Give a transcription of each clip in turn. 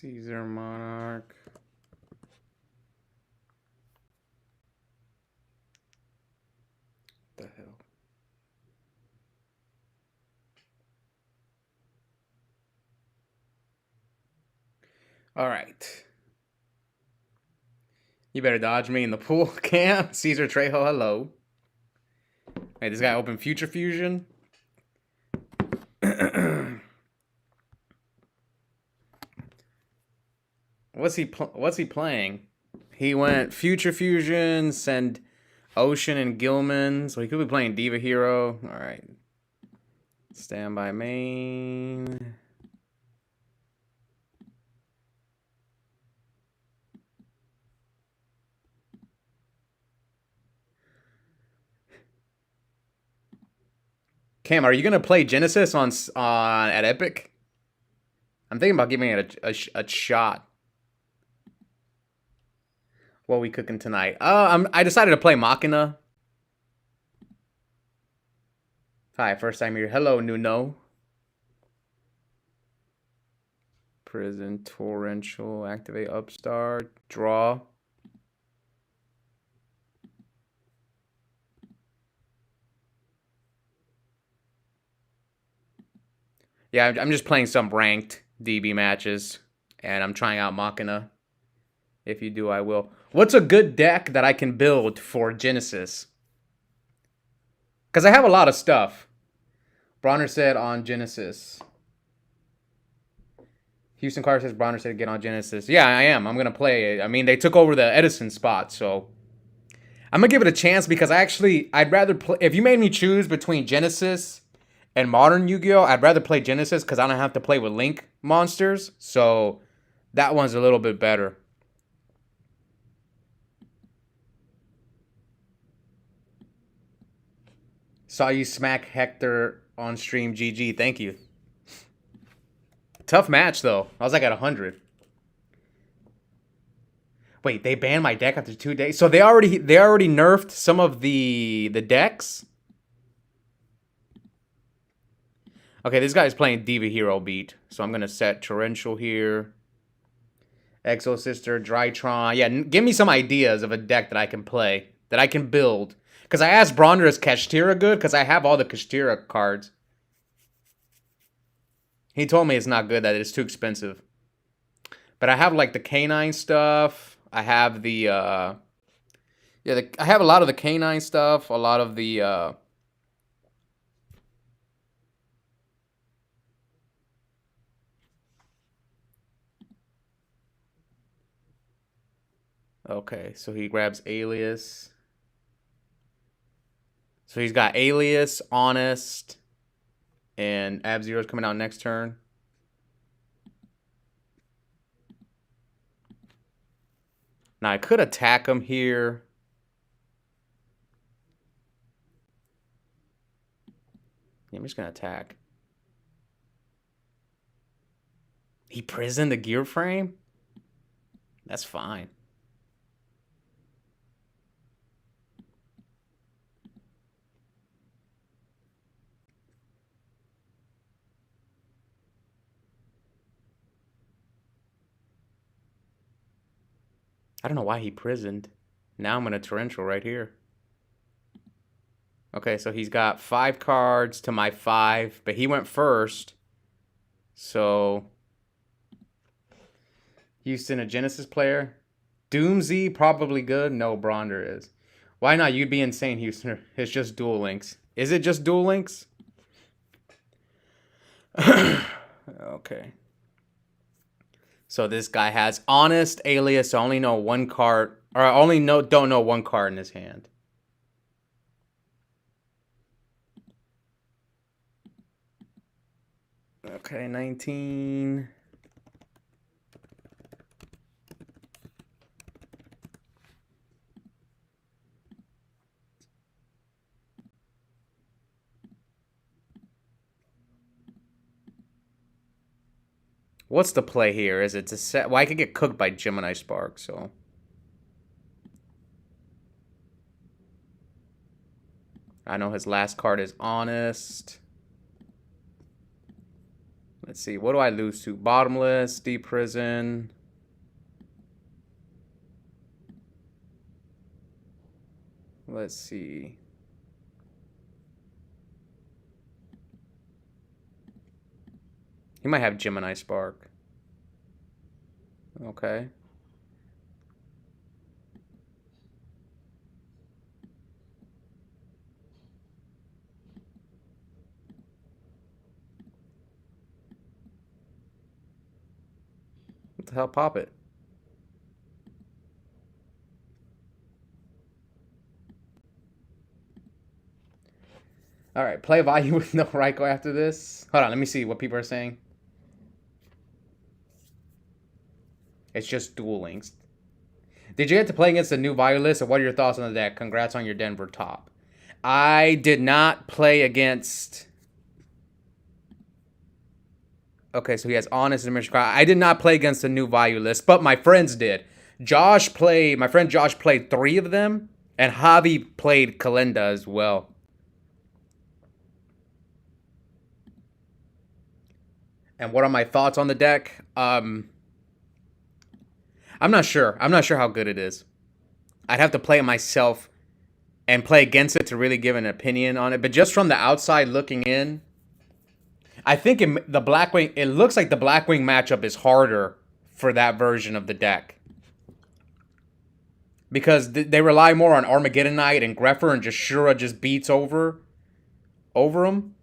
Caesar Monarch. What the hell? All right. You better dodge me in the pool, Cam. Caesar Trejo, hello. Hey, this guy opened Future Fusion. What's he playing? He went Future Fusion, send Ocean and Gilman. So he could be playing Diva Hero. All right. Standby main. Cam, are you gonna play Genesis on at Epic? I'm thinking about giving it a shot. What are we cooking tonight? I decided to play Machina. Hi, first time here. Hello, Nuno. Prison, Torrential, activate Upstart, draw. Yeah, I'm just playing some ranked DB matches, and I'm trying out Machina. If you do, I will. What's a good deck that I can build for Genesis? Because I have a lot of stuff. Bronner said on Genesis. Houston Carter says Bronner said get on Genesis. Yeah, I am. I'm going to play it. I mean, they took over the Edison spot, so I'm going to give it a chance because I'd rather play. If you made me choose between Genesis and modern Yu-Gi-Oh, I'd rather play Genesis because I don't have to play with Link monsters. So that one's a little bit better. Saw you smack Hector on stream. GG. Thank you. Tough match, though. I was like at 100. Wait, they banned my deck after 2 days? So they already nerfed some of the decks? Okay, this guy's playing Diva Hero beat. So I'm going to set Torrential here. Exo Sister, Drytron. Yeah, give me some ideas of a deck that I can play. That I can build. Because I asked Bronner, is Kashtira good? Because I have all the Kashtira cards. He told me it's not good, that it's too expensive. But I have like the canine stuff. I have the I have a lot of the canine stuff, a lot of the Okay, so he grabs Alias. So he's got Alias, Honest, and Ab-Zero's coming out next turn. Now I could attack him here. Yeah, I'm just gonna attack. He prisoned the gear frame? That's fine. I don't know why he prisoned. Now I'm going to Torrential right here. Okay, so he's got 5 cards to my 5, but he went first. So, Houston, a Genesis player. Doomsy, probably good. No, Bronder is. Why not? You'd be insane, Houston. It's just Duel Links. Is it just Duel Links? Okay. So this guy has Honest, Alias. I only know one card, or I only don't know one card in his hand. Okay, 19. What's the play here? Is it to set? Well, I could get cooked by Gemini Spark, so. I know his last card is Honest. Let's see. What do I lose to? Bottomless, Deep Prison. Let's see. He might have Gemini Spark. Okay. What the hell? Pop it. All right. Play value with no Raikou after this. Hold on. Let me see what people are saying. It's just Duel Links. Did you get to play against the new value list, or what are your thoughts on the deck? Congrats on your Denver top. I did not play against... Okay, so he has Honest and Mission. I did not play against the new value list, but my friends did. My friend Josh played 3 of them, and Javi played Kalinda as well. And what are my thoughts on the deck? I'm not sure. I'm not sure how good it is. I'd have to play it myself and play against it to really give an opinion on it. But just from the outside looking in, I think it looks like the Blackwing matchup is harder for that version of the deck. Because they rely more on Armageddon Knight and Greffer, and just Shura just beats over them.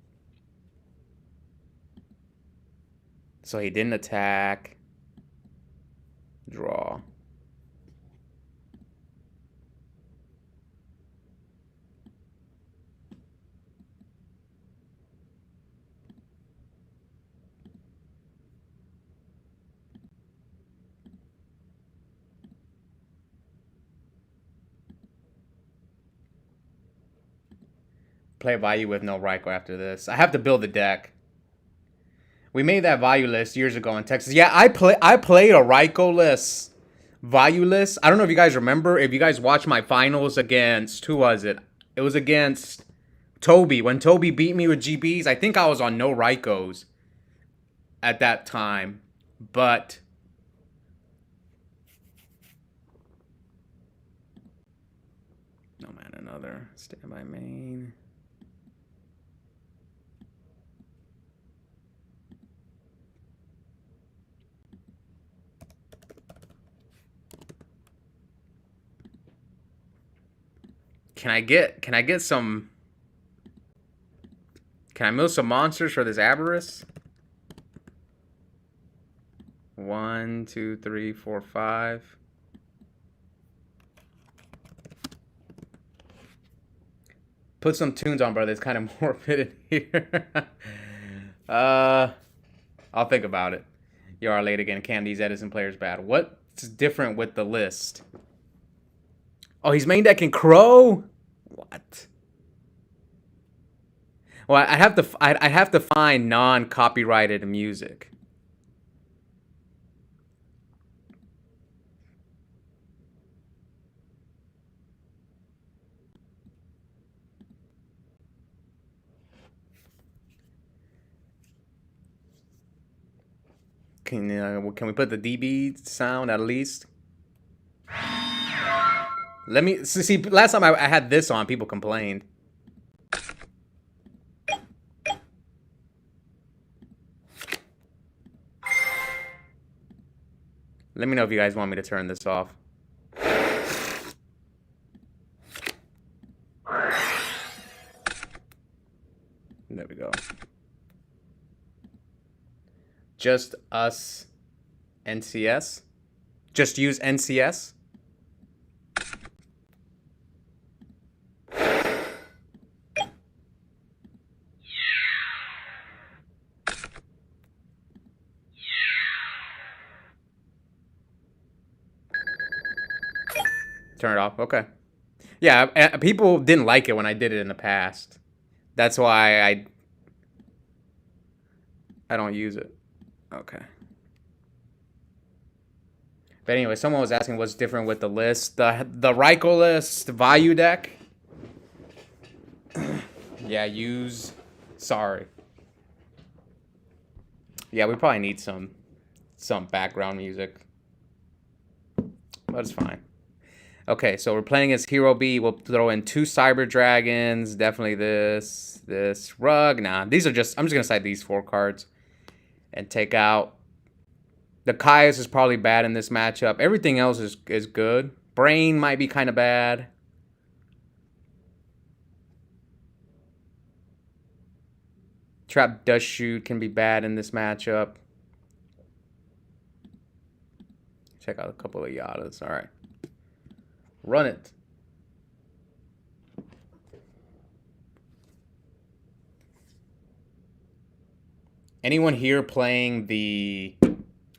So he didn't attack. Draw. Play value with no Raikou after this. I have to build the deck. We made that value list years ago in Texas. Yeah, I played a Raikou list. Value list. I don't know if you guys remember. If you guys watched my finals against... Who was it? It was against Toby. When Toby beat me with GBs, I think I was on no Raikous at that time. But... No, man, another standby main... Can I get some... Can I mill some monsters for this Avarice? 1, 2, 3, 4, 5. Put some tunes on, brother. It's kind of morbid in here. I'll think about it. You are late again. Can these Edison players bad? What's different with the list? Oh, he's main decking Crow? What? Well, I'd have to find non-copyrighted music. Can we put the DB sound at least? Let me see. Last time I had this on, people complained. Let me know if you guys want me to turn this off. There we go. Just us NCS? Just use NCS? Turn it off. Okay. Yeah, people didn't like it when I did it in the past. That's why I don't use it. Okay. But anyway, someone was asking what's different with the list. The Raikou list value deck. Yeah, use... Sorry. Yeah, we probably need some background music, but it's fine. Okay, so we're playing as Hero B. We'll throw in 2 Cyber Dragons. Definitely this rug. Nah, these are just. I'm just gonna side these 4 cards and take out. The Caius is probably bad in this matchup. Everything else is good. Brain might be kind of bad. Trap Dust Shoot can be bad in this matchup. Check out a couple of Yadas. All right. Run it. Anyone here playing the...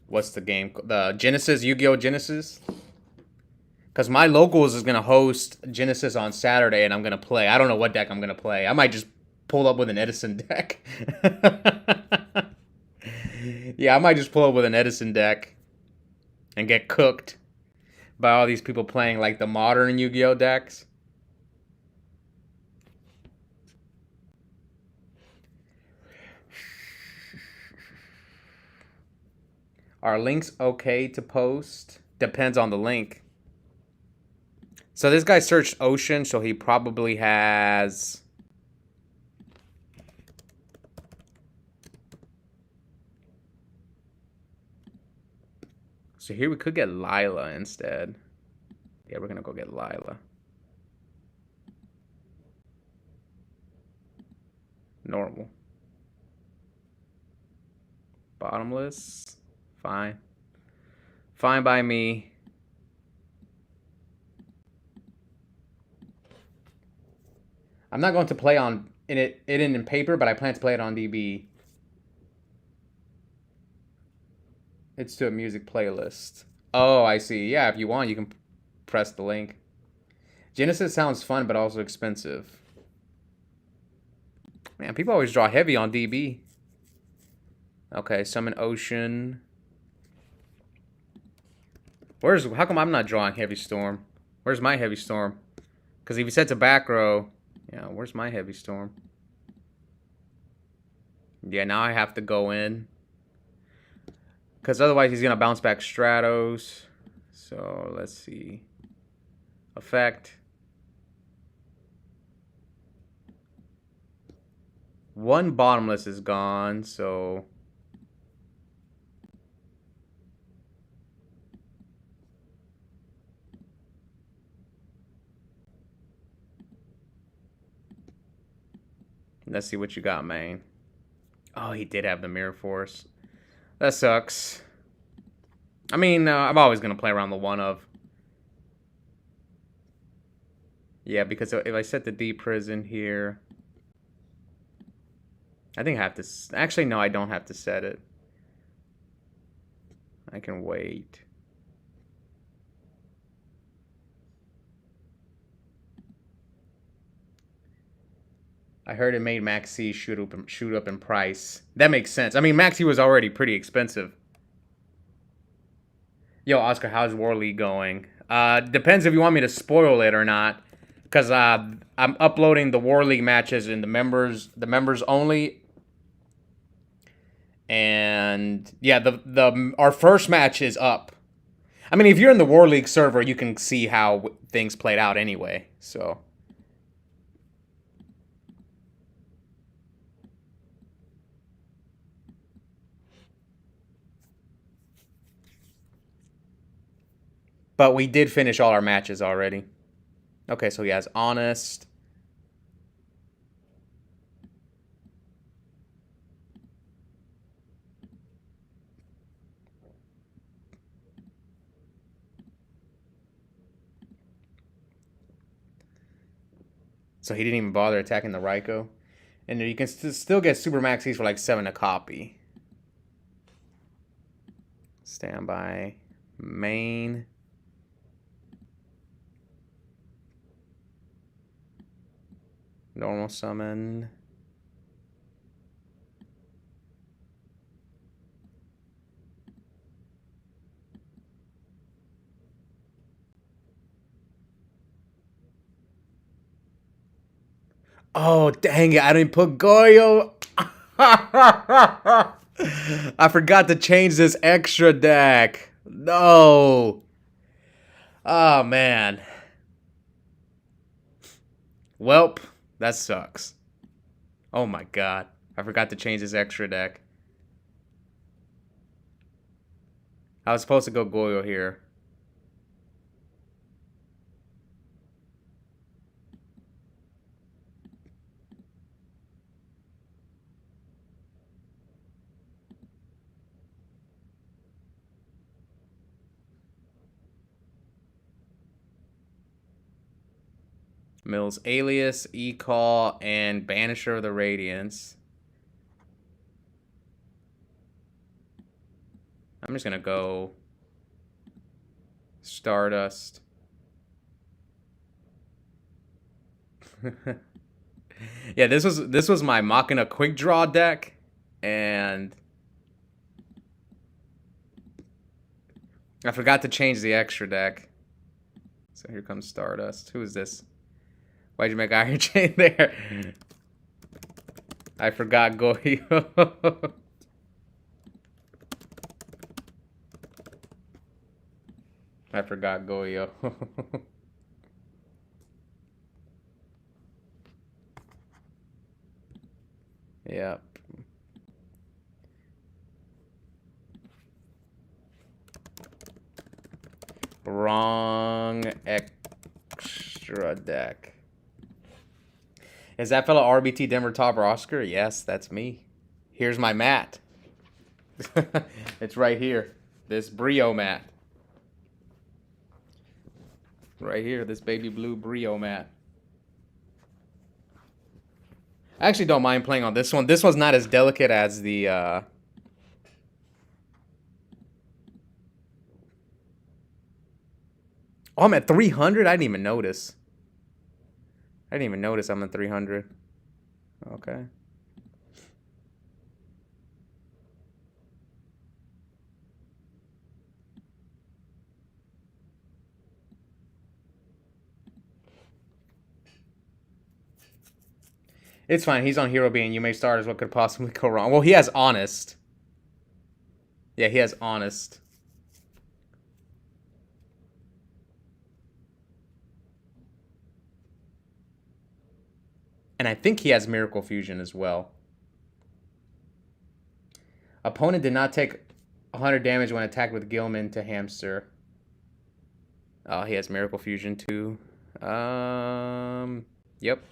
What's the game? The Genesis, Yu-Gi-Oh! Genesis? Because my locals is going to host Genesis on Saturday, and I'm going to play. I don't know what deck I'm going to play. I might just pull up with an Edison deck. Yeah, I might just pull up with an Edison deck and get cooked by all these people playing like the modern Yu-Gi-Oh! Decks. Are links okay to post? Depends on the link. So this guy searched Ocean, so he probably has... So here we could get Lila instead. Yeah, we're gonna go get Lila. Normal. Bottomless. Fine. Fine by me. I'm not going to play on it in paper, but I plan to play it on DB. It's to a music playlist. Oh, I see. Yeah, if you want, you can press the link. Genesis sounds fun, but also expensive. Man, people always draw heavy on DB. Okay, summon Ocean. How come I'm not drawing Heavy Storm? Where's my Heavy Storm? Because if he sets a back row, yeah, where's my Heavy Storm? Yeah, now I have to go in. Because otherwise he's going to bounce back Stratos. So, let's see. Effect. One bottomless is gone, so... Let's see what you got, man. Oh, he did have the Mirror Force. That sucks. I mean, I'm always going to play around the one of. Yeah, because if I set the D prison here... I think I have to... Actually, no, I don't have to set it. I can wait. I heard it made Maxi shoot up in price. That makes sense. I mean, Maxi was already pretty expensive. Yo, Oscar, how's War League going? Depends if you want me to spoil it or not. Because I'm uploading the War League matches in the members only. And yeah, our first match is up. I mean, if you're in the War League server, you can see how things played out anyway. So... But we did finish all our matches already. Okay, so he has Honest. So he didn't even bother attacking the Raikou. And you can still get Super Maxis for like 7 a copy. Standby. Main. Normal summon. Oh, dang it. I didn't put Goyo. I forgot to change this extra deck. No. Oh, man. Welp, that sucks. Oh my god. I forgot to change this extra deck. I was supposed to go YUGIOH here. Mills Alias, E-Call, and Banisher of the Radiance. I'm just gonna go Stardust. Yeah, this was my Machina quick draw deck, and I forgot to change the extra deck. So here comes Stardust. Who is this? Why'd you make Iron Chain there? I forgot YUGIOH. I forgot YUGIOH. Yep. Wrong extra deck. Is that fellow RBT Denver Top Oscar? Yes, that's me. Here's my mat. It's right here. This Brio mat. Right here, this baby blue Brio mat. I actually don't mind playing on this one. This one's not as delicate as the... Oh, I'm at 300? I didn't even notice. I didn't even notice I'm at 300. Okay. It's fine. He's on Hero Being. You may start as what could possibly go wrong. Well, he has Honest. Yeah, he has Honest. And I think he has Miracle Fusion as well. Opponent did not take 100 damage when attacked with Gilman to Hamster. Oh, he has Miracle Fusion too. Yep.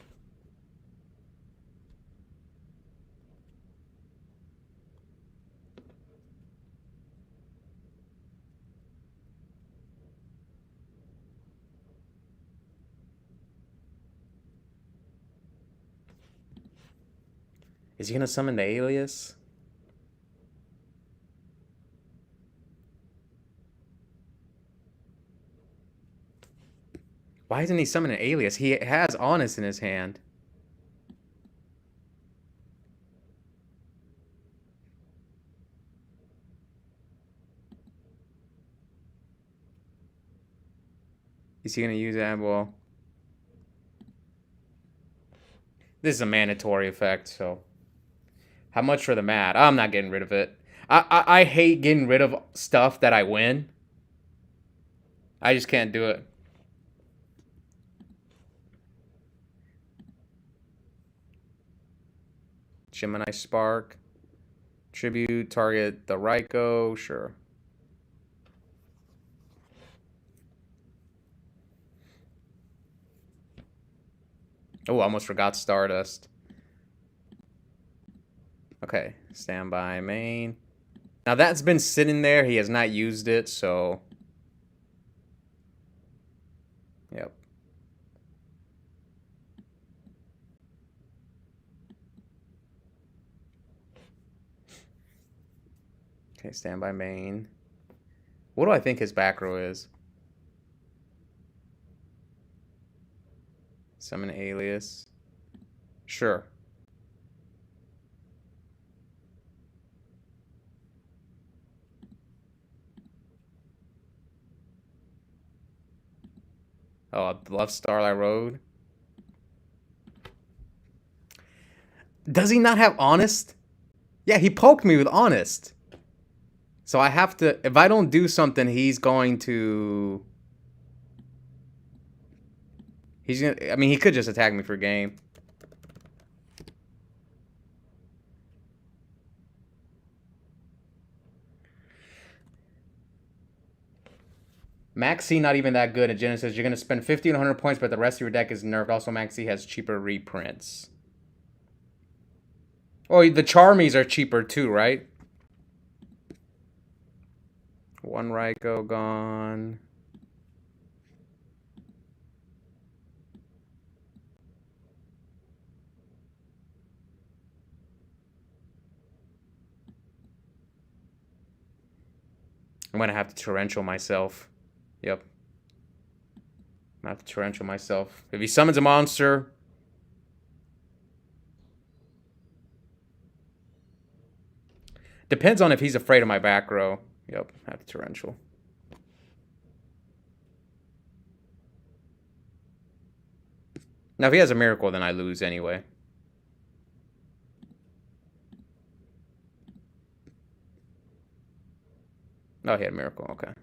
Is he gonna summon the Alias? Why isn't he summoning an Alias? He has Honest in his hand. Is he gonna use that? Well, this is a mandatory effect, so. How much for the mat? I'm not getting rid of it. I hate getting rid of stuff that I win. I just can't do it. Gemini Spark. Tribute, target the Raikou, sure. Oh, I almost forgot Stardust. Okay, standby main. Now that's been sitting there. He has not used it, so... Yep. Okay, standby main. What do I think his back row is? Summon Alias. Sure. Oh, I love Starlight Road. Does he not have Honest? Yeah, he poked me with honest. So I have to... If I don't do something, he's going to... He's gonna... I mean, he could just attack me for game. Maxi not even that good at Genesis. You're going to spend 50 and 100 points, but the rest of your deck is nerfed. Also, Maxi has cheaper reprints. Oh, the Charmies are cheaper too, right? One Raikou gone. I'm going to have to torrential myself. Yep. I'm going to have to torrential myself. If he summons a monster... Depends on if he's afraid of my back row. Yep, I have to torrential. Now, if he has a miracle, then I lose anyway. Oh, he had a miracle. Okay.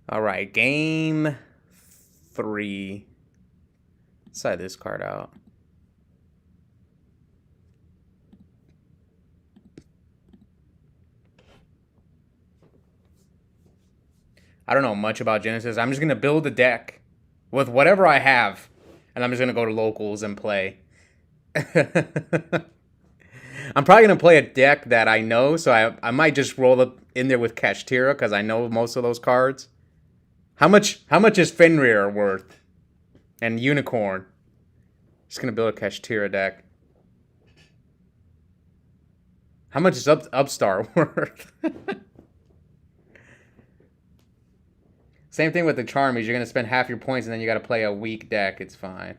All right, game 3. Let's side this card out. I don't know much about Genesis. I'm just going to build a deck with whatever I have. And I'm just going to go to locals and play. I'm probably going to play a deck that I know. So I might just roll up in there with Kashtira because I know most of those cards. How much is Fenrir worth? And Unicorn. Just going to build a Kashtira deck. How much is Upstart worth? Same thing with the Charmies. You're going to spend half your points and then you got to play a weak deck. It's fine.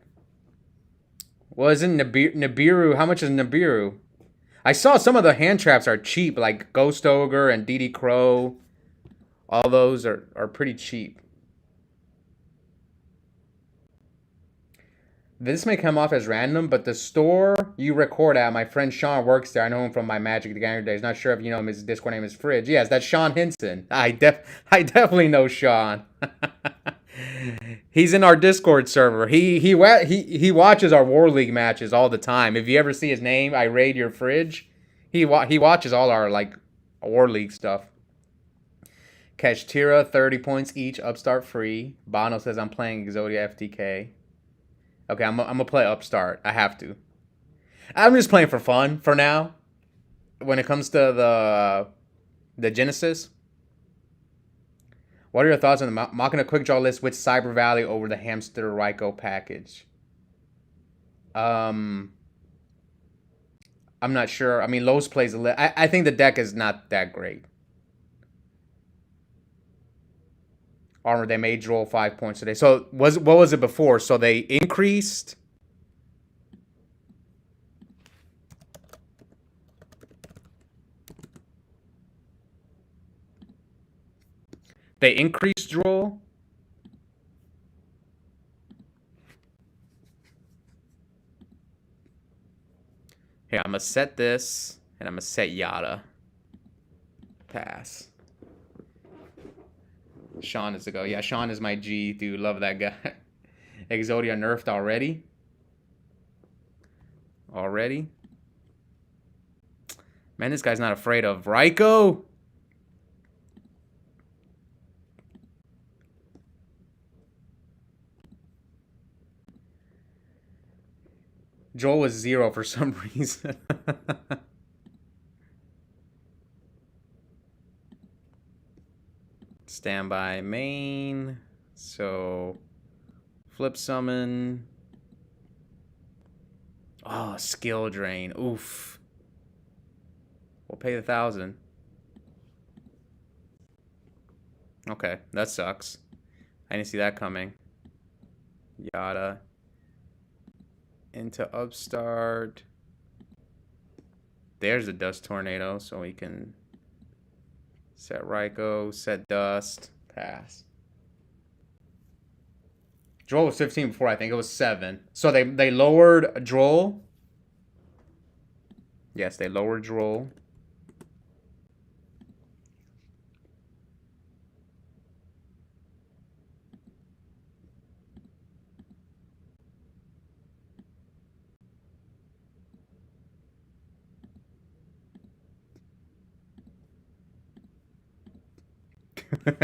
Well, isn't Nibiru? How much is Nibiru? I saw some of the hand traps are cheap, like Ghost Ogre and DD Crow. All those are pretty cheap. This may come off as random, but the store you record at, my friend Sean works there. I know him from my Magic the Gathering days. Not sure if you know him. His Discord name is Fridge. Yes, that's Sean Hinson. I definitely know Sean. He's in our Discord server. He watches our War League matches all the time. If you ever see his name, I raid your fridge. He watches all our like War League stuff. Kashtira, 30 points each. Upstart free. Bono says I'm playing Exodia FTK. Okay, I'm gonna play Upstart. I have to. I'm just playing for fun for now. When it comes to the Genesis. What are your thoughts on the Machina Quick Draw list with Cyber Valley over the Hamster Raikou package? I'm not sure. I mean, Lowe's plays a little. I think the deck is not that great. Armor, they made roll 5 points today. So what was it before? So they increased. They increased roll. Here, I'm gonna set this, and I'm gonna set Yada. Pass. Sean is to go. Yeah, Sean is my G, dude. Love that guy. Exodia nerfed already. Man, this guy's not afraid of Raikou. Joel was 0 for some reason. Standby main. So, flip summon. Oh, skill drain. Oof. We'll pay the 1,000. Okay, that sucks. I didn't see that coming. Yada. Into Upstart. There's a Dust Tornado, so we can set Raikou, set Dust, pass. Droll was 15 before, I think it was 7. So they lowered Droll. Yes, they lower droll.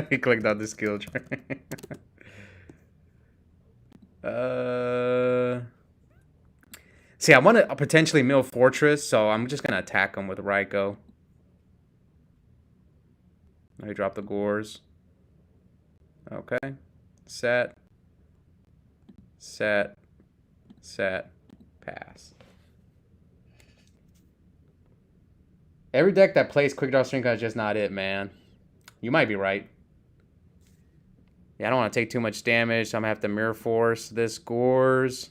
He clicked on the skill tree. See, I want to potentially mill Fortress, so I'm just gonna attack him with Raikou. He dropped the Gores. Okay. Set. Set. Set. Pass. Every deck that plays Quick Draw String Cut is just not it, man. You might be right. Yeah, I don't want to take too much damage, so I'm going to have to Mirror Force this Gores.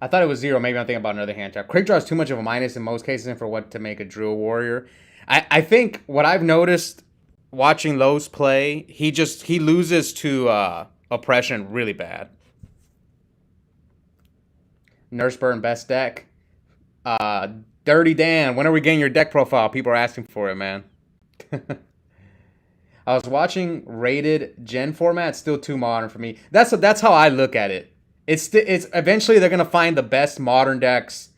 I thought it was 0. Maybe I'm thinking about another hand trap. Quick Draw is too much of a minus in most cases for what to make a Drill Warrior. I think what I've noticed watching Lowe's play, he loses to Oppression really bad. Nurse Burn best deck. Dirty Dan, when are we getting your deck profile? People are asking for it, man. I was watching rated gen format. It's still too modern for me. That's how I look at it. It's eventually they're gonna find the best modern decks.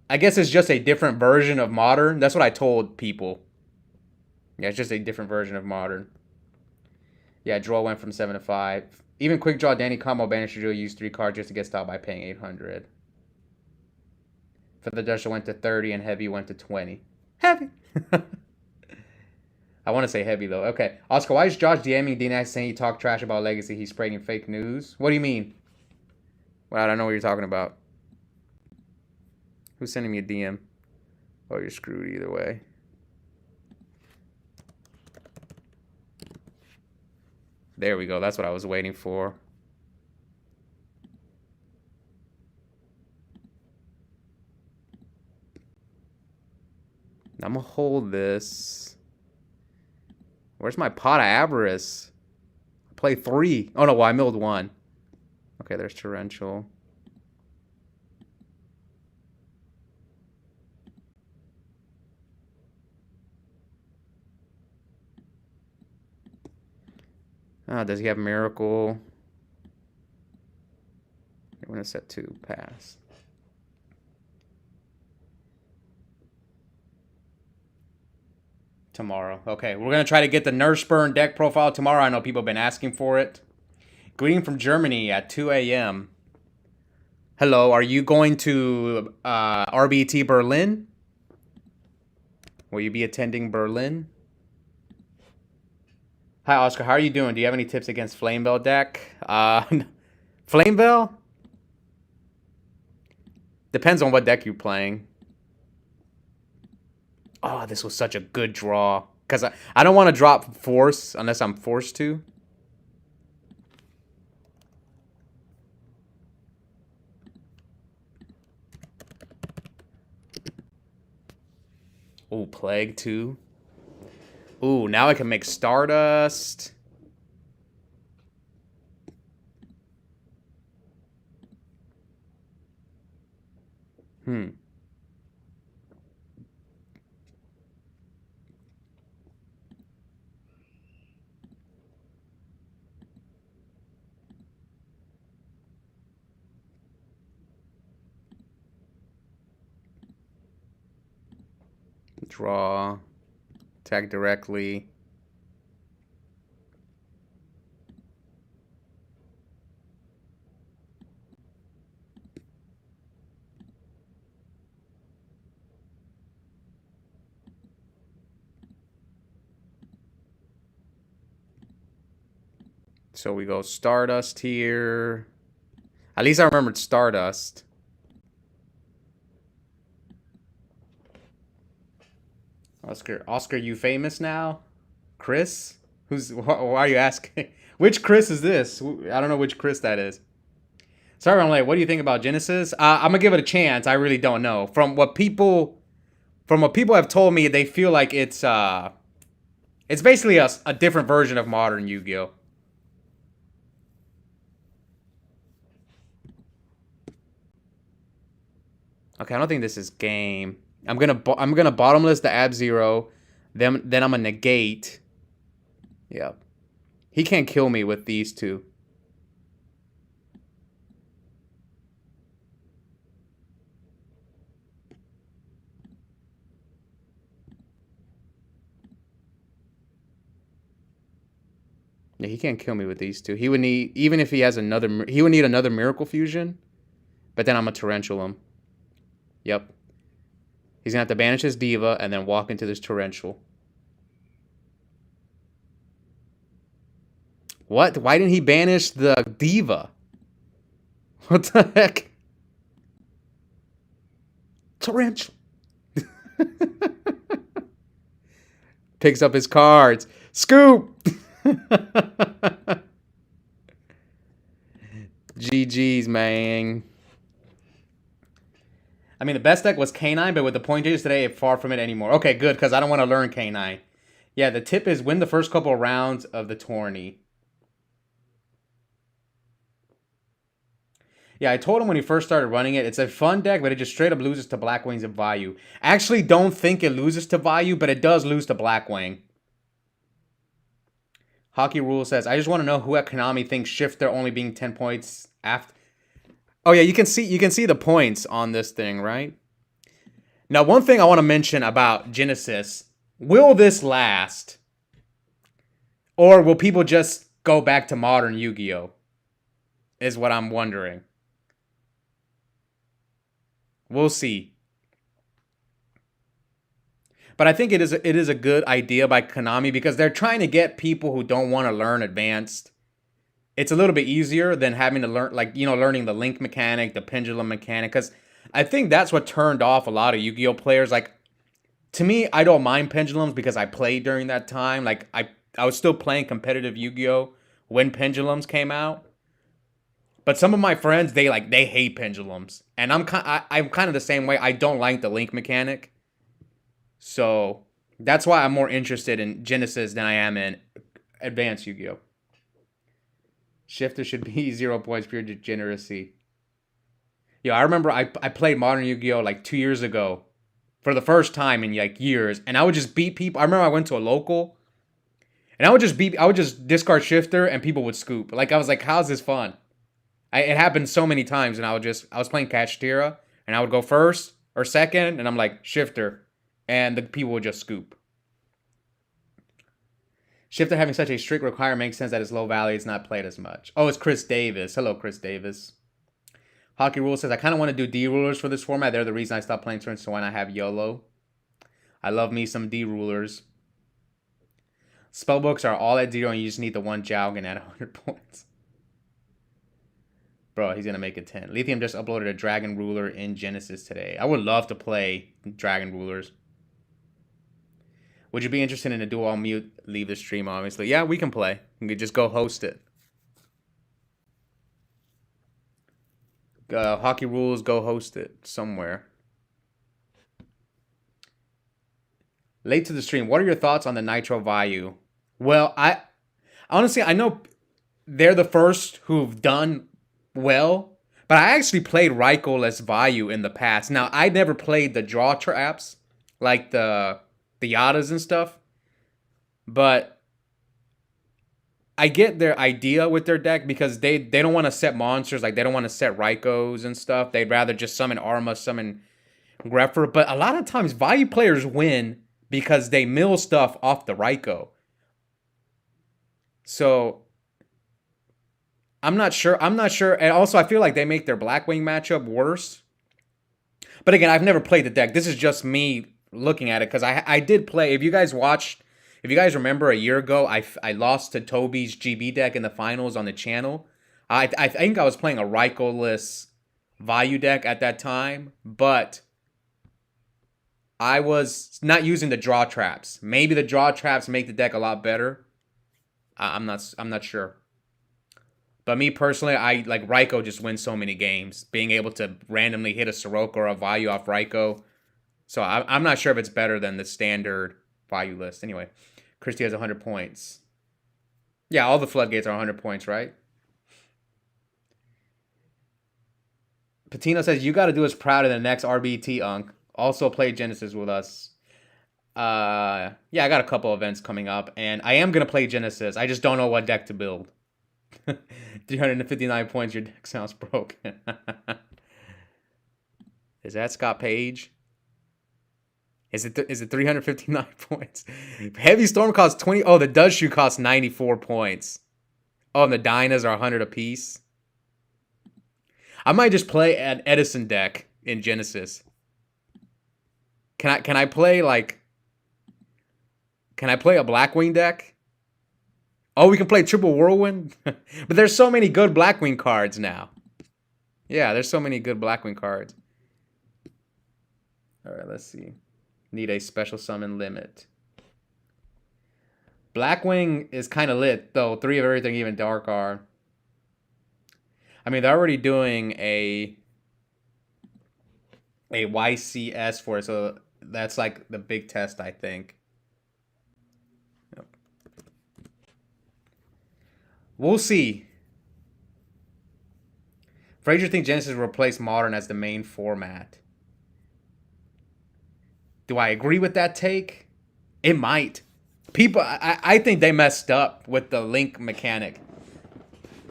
I guess it's just a different version of modern. That's what I told people. Yeah, it's just a different version of modern. Yeah, draw went from 7 to 5. Even quick draw Danny combo banish drill used 3 cards just to get stopped by paying 800. For the Dusher went to 30 and heavy went to 20. Heavy. I want to say heavy though. Okay, Oscar, why is Josh DMing D-Nice saying he talked trash about Legacy? He's spreading fake news. What do you mean? Well, I don't know what you're talking about. Who's sending me a DM? Oh, you're screwed either way. There we go. That's what I was waiting for. I'm going to hold this. Where's my Pot of Avarice? I played 3. Oh, no. Well, I milled 1. Okay, there's Torrential. Does he have Miracle? I'm going to set 2. Pass. Tomorrow. Okay, we're going to try to get the Nurse Burn deck profile tomorrow. I know people have been asking for it. Greeting from Germany at 2 a.m. Hello, are you going to RBT Berlin? Will you be attending Berlin? Hi, Oscar. How are you doing? Do you have any tips against Flamebell deck? Flamebell? Depends on what deck you're playing. Oh, this was such a good draw. Because I don't want to drop Force unless I'm forced to. Oh, Plague too. Ooh, now I can make Stardust. Draw. Attack directly. So we go Stardust here. At least I remembered Stardust. Oscar, you famous now? Chris? Why are you asking? Which Chris is this? I don't know which Chris that is. Sorry, I'm late. What do you think about Genesis? I'm gonna give it a chance. I really don't know. From what people have told me, they feel like it's basically a different version of modern Yu-Gi-Oh. Okay, I don't think this is game. I'm gonna bottomless the Ab Zero, then I'm gonna negate. Yeah, he can't kill me with these two. Yeah, he can't kill me with these two. He would need, even if he has another, he would need another Miracle Fusion. But then I'm gonna Torrential him. Yep. He's gonna have to banish his Diva and then walk into this Torrential. What? Why didn't he banish the Diva? What the heck? Torrential. Picks up his cards. Scoop! GG's, man. I mean, the best deck was K9, but with the point changes today, far from it anymore. Okay, good, because I don't want to learn K9. Yeah, the tip is win the first couple of rounds of the tourney. Yeah, I told him when he first started running it, it's a fun deck, but it just straight up loses to Blackwing's and Vayu. I actually don't think it loses to Vayu, but it does lose to Blackwing. Hockey Rule says, I just want to know who at Konami thinks Shifter only being 10 points after. Oh yeah, you can see the points on this thing, right? Now, one thing I want to mention about Genesis, will this last? Or will people just go back to modern Yu-Gi-Oh? Is what I'm wondering. We'll see. But I think it is a good idea by Konami because they're trying to get people who don't want to learn advanced. It's a little bit easier than having to learn, like, learning the link mechanic, the pendulum mechanic. Because I think that's what turned off a lot of Yu-Gi-Oh players. Like, to me, I don't mind pendulums because I played during that time. Like, I was still playing competitive Yu-Gi-Oh when pendulums came out. But some of my friends, they hate pendulums, and I'm kind of the same way. I don't like the link mechanic, so that's why I'm more interested in Genesis than I am in Advanced Yu-Gi-Oh. Shifter should be 0 points, pure degeneracy. Yo, I remember I played Modern Yu-Gi-Oh like 2 years ago, for the first time in like years, and I would just beat people. I remember I went to a local, and I would just discard Shifter, and people would scoop. Like I was like, how's this fun? It happened so many times, and I was playing Kashtira, and I would go first or second, and I'm like, Shifter, and the people would just scoop. Shifter having such a strict requirement makes sense that his low value is not played as much. Oh, it's Chris Davis. Hello, Chris Davis. Hockey Rule says, I kind of want to do D-rulers for this format. They're the reason I stopped playing turns, so why not have YOLO? I love me some D-rulers. Spellbooks are all at 0, and you just need the one Jowgen at 100 points. Bro, he's going to make it 10. Lithium just uploaded a Dragon Ruler in Genesis today. I would love to play Dragon Rulers. Would you be interested in a duo? I'll mute, leave the stream, obviously. Yeah, we can play. We could just go host it. Hockey Rules, go host it somewhere. Late to the stream. What are your thoughts on the Nitro Vayu? Well, honestly, I know they're the first who've done well, but I actually played Raikou-less Vayu in the past. Now, I never played the draw traps, like the Yadas and stuff, but I get their idea with their deck because they don't want to set monsters, like they don't want to set Raikous and stuff. They'd rather just summon Arma, summon Grepher, but a lot of times Vayu players win because they mill stuff off the Raikou. So I'm not sure. And also, I feel like they make their Blackwing matchup worse. But again, I've never played the deck. This is just me looking at it because I did play. If you guys remember a year ago, I lost to Toby's GB deck in the finals on the channel. I think I was playing a Raikou-less Vayu deck at that time, but I was not using the draw traps. Maybe the draw traps make the deck a lot better. I'm not sure. But me personally, I like Raikou just wins so many games. Being able to randomly hit a Soroka or a Vayu off Raikou. So I'm not sure if it's better than the standard Vayu list. Anyway, Christy has 100 points. Yeah, all the floodgates are 100 points, right? Patino says, you got to do us proud in the next RBT, Unk. Also play Genesis with us. Yeah, I got a couple events coming up, and I am going to play Genesis. I just don't know what deck to build. 359 points, your deck sounds broken. Is that Scott Page? Is it 359 points? Heavy Storm costs 20. Oh, the Does Shoe costs 94 points. Oh, and the Dynas are 100 apiece. I might just play an Edison deck in Genesis. Can I play like? Can I play a Blackwing deck? Oh, we can play Triple Whirlwind? But there's so many good Blackwing cards now. Yeah, there's so many good Blackwing cards. Alright, let's see. Need a special summon limit. Blackwing is kind of lit, though. 3 of everything, even Dark are. I mean, they're already doing a YCS for it, so that's like the big test, I think. We'll see. Frazier thinks Genesis will replace Modern as the main format. Do I agree with that take? It might. People, I think they messed up with the link mechanic.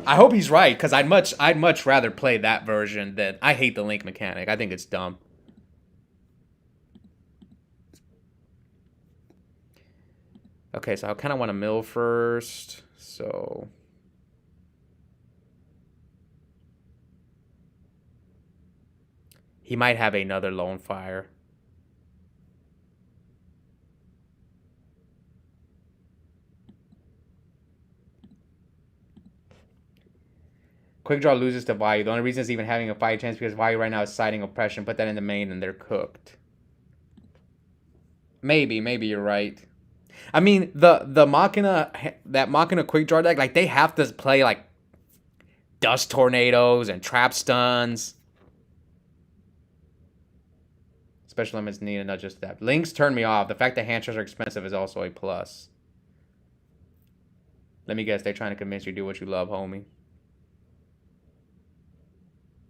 I hope he's right, because I'd much rather play that version than I hate the link mechanic. I think it's dumb. Okay, so I kind of want to mill first. So he might have another Lone Fire. Quick Draw loses to Vayu. The only reason it's even having a fight chance because Vayu right now is siding oppression. Put that in the main and they're cooked. Maybe you're right. I mean, the Machina, that Machina Quick Draw deck, like they have to play like Dust Tornadoes and Trap Stuns. Special limits needed, not just that. Links turn me off. The fact that hand traps are expensive is also a plus. Let me guess, they're trying to convince you to do what you love, homie.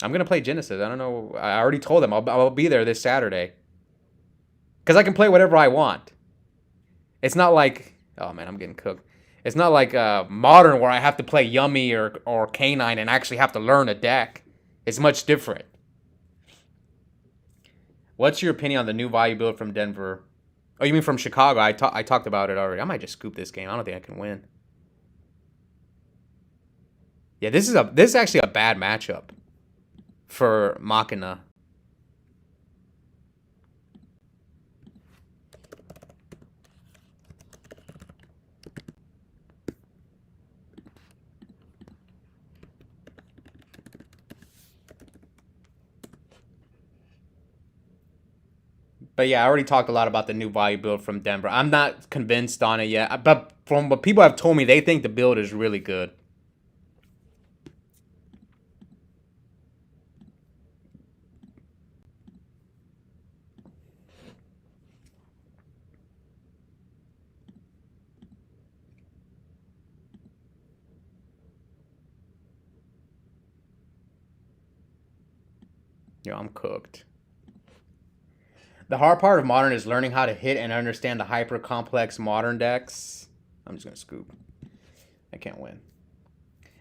I'm going to play Genesis. I don't know. I already told them I'll be there this Saturday. Because I can play whatever I want. It's not like... Oh, man, I'm getting cooked. It's not like Modern where I have to play Yummy or Canine and actually have to learn a deck. It's much different. What's your opinion on the new Vayu build from Denver? Oh, you mean from Chicago? I talked about it already. I might just scoop this game. I don't think I can win. Yeah, this is actually a bad matchup for Machina. But yeah, I already talked a lot about the new Vayu build from Denver. I'm not convinced on it yet, but from what people have told me, they think the build is really good. Yeah, I'm cooked. The hard part of Modern is learning how to hit and understand the hyper-complex Modern decks. I'm just going to scoop. I can't win.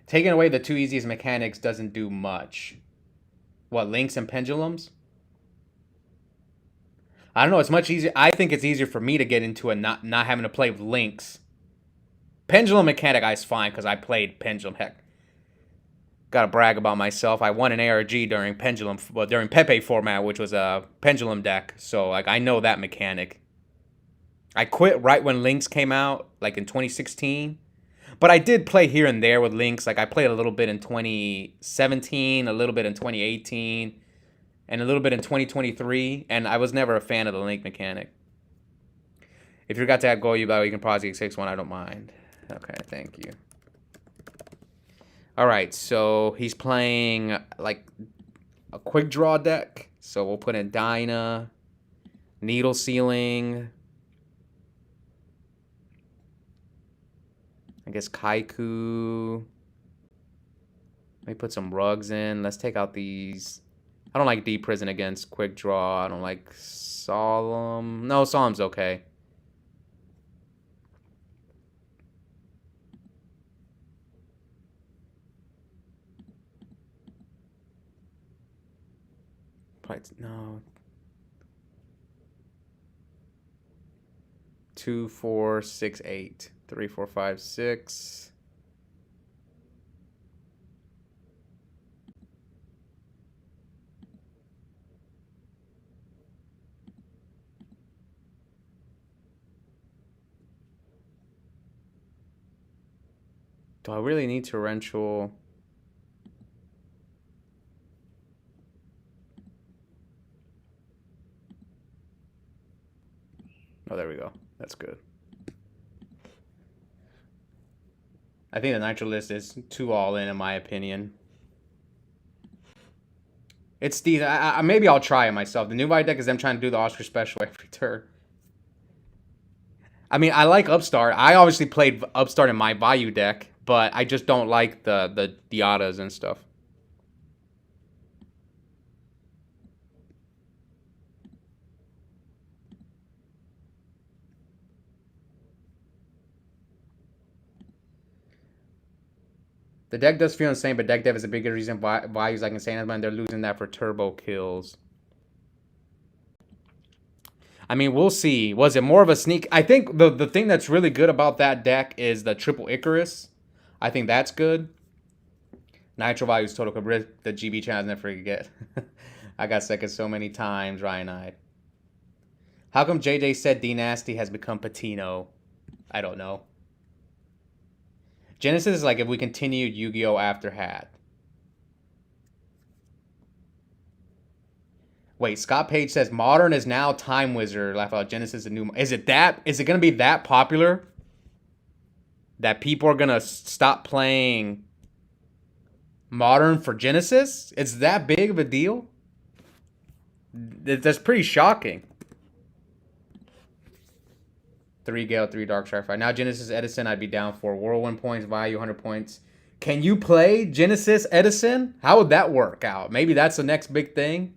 Taking away the 2 easiest mechanics doesn't do much. What, links and pendulums? I don't know, it's much easier. I think it's easier for me to get into a not having to play with links. Pendulum mechanic is fine because I played Pendulum. Heck, gotta brag about myself. I won an ARG during Pendulum, well, during Pepe format, which was a Pendulum deck. So like I know that mechanic. I quit right when Links came out, like in 2016. But I did play here and there with Links. Like I played a little bit in 2017, a little bit in 2018, and a little bit in 2023. And I was never a fan of the Link mechanic. If you got to add YUGIOH, you can pause the 6-1. I don't mind. Okay, thank you. All right, so he's playing like a quick draw deck. So we'll put in Dyna, Needle Sealing, I guess Kaiku. Let me put some rugs in. Let's take out these I don't like Deep Prison against Quick Draw. I don't like Solemn. No, Solemn's okay. No. 2, 4, 6, 8. 3, 4, 5, 6. Do I really need torrential? Oh, there we go. That's good. I think the Nitro list is too all in my opinion. It's the maybe I'll try it myself. The new Bayou deck is them trying to do the Oscar special every turn. I mean, I like Upstart. I obviously played Upstart in my Bayou deck, but I just don't like the Diatas and stuff. The deck does feel insane, but deck dev is a bigger reason why Bayou's like insane, and they're losing that for turbo kills. I mean, we'll see. Was it more of a sneak? I think the thing that's really good about that deck is the triple Icarus. I think that's good. Nitro values total could the GB channels never forget. I got second so many times, Ryan. How come JJ said D Nasty has become Patino? I don't know. Genesis is like if we continued Yu-Gi-Oh after Hat. Wait, Scott Page says Modern is now Time Wizard. Laugh out. Genesis is a new. Is it gonna be that popular that people are gonna stop playing Modern for Genesis? It's that big of a deal? That's pretty shocking. 3 Gale, 3 Dark Starfire. Now Genesis Edison, I'd be down for. Whirlwind points, value 100 points. Can you play Genesis Edison? How would that work out? Maybe that's the next big thing.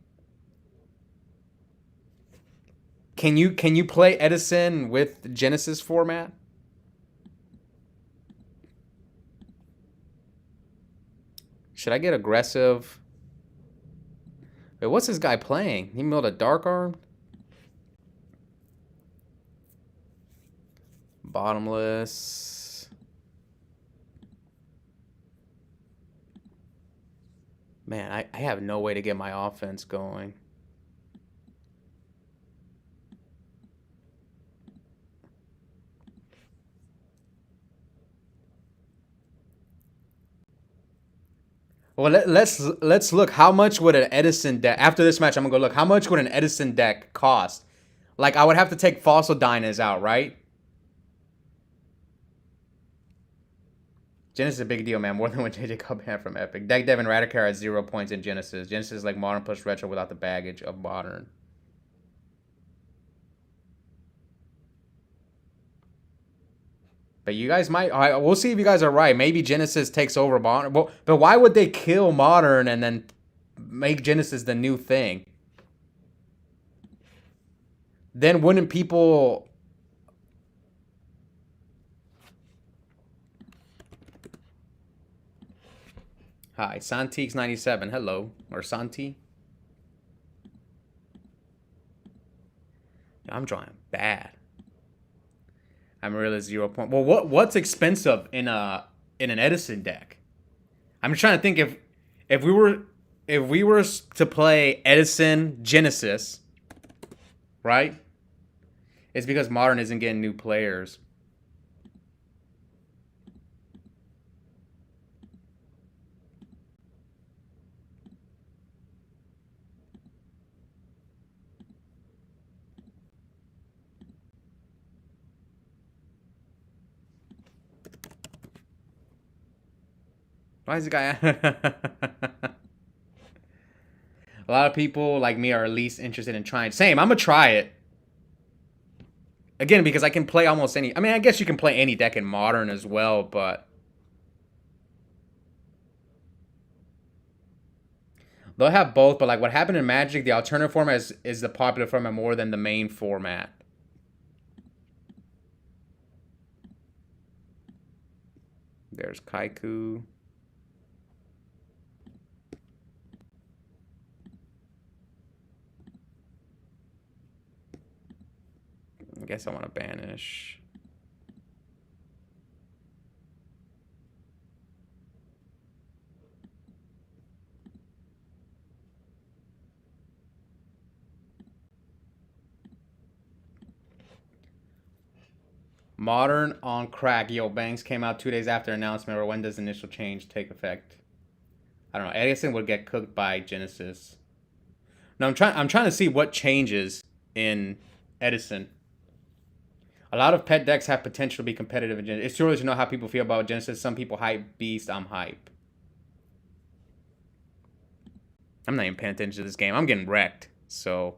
Can you play Edison with Genesis format? Should I get aggressive? Wait, what's this guy playing? He milled a Dark Arm? Bottomless. Man, I have no way to get my offense going. Well, let's look. How much would an Edison deck after this match? I'm gonna go look. How much would an Edison deck cost? Like I would have to take Fossil Dynas out, right? Genesis is a big deal, man. More than what JJ Cup had from Epic. Deck Dev and Radicar has 0 points in Genesis. Genesis is like Modern plus Retro without the baggage of Modern. But you guys might. We'll see if you guys are right. Maybe Genesis takes over Modern. But why would they kill Modern and then make Genesis the new thing? Then wouldn't people... Hi, Santiques97. Hello. Or Santi. I'm drawing bad. I'm really 0 point. Well, what's expensive in an Edison deck? I'm trying to think if we were to play Edison Genesis, right? It's because Modern isn't getting new players. Why is the guy... A lot of people like me are at least interested in trying. Same, I'm going to try it. Again, because I can play almost any... I mean, I guess you can play any deck in Modern as well, but... They'll have both, but like what happened in Magic, the alternative format is the popular format more than the main format. There's Kaiku. I guess I want to banish. Modern on crack. Yo, Banks came out 2 days after announcement. Or when does initial change take effect? I don't know. Edison would get cooked by Genesis. No, I'm trying to see what changes in Edison. A lot of pet decks have potential to be competitive in Genesis. It's too early to know how people feel about Genesis. Some people hype Beast. I'm hype. I'm not even paying attention to this game. I'm getting wrecked. So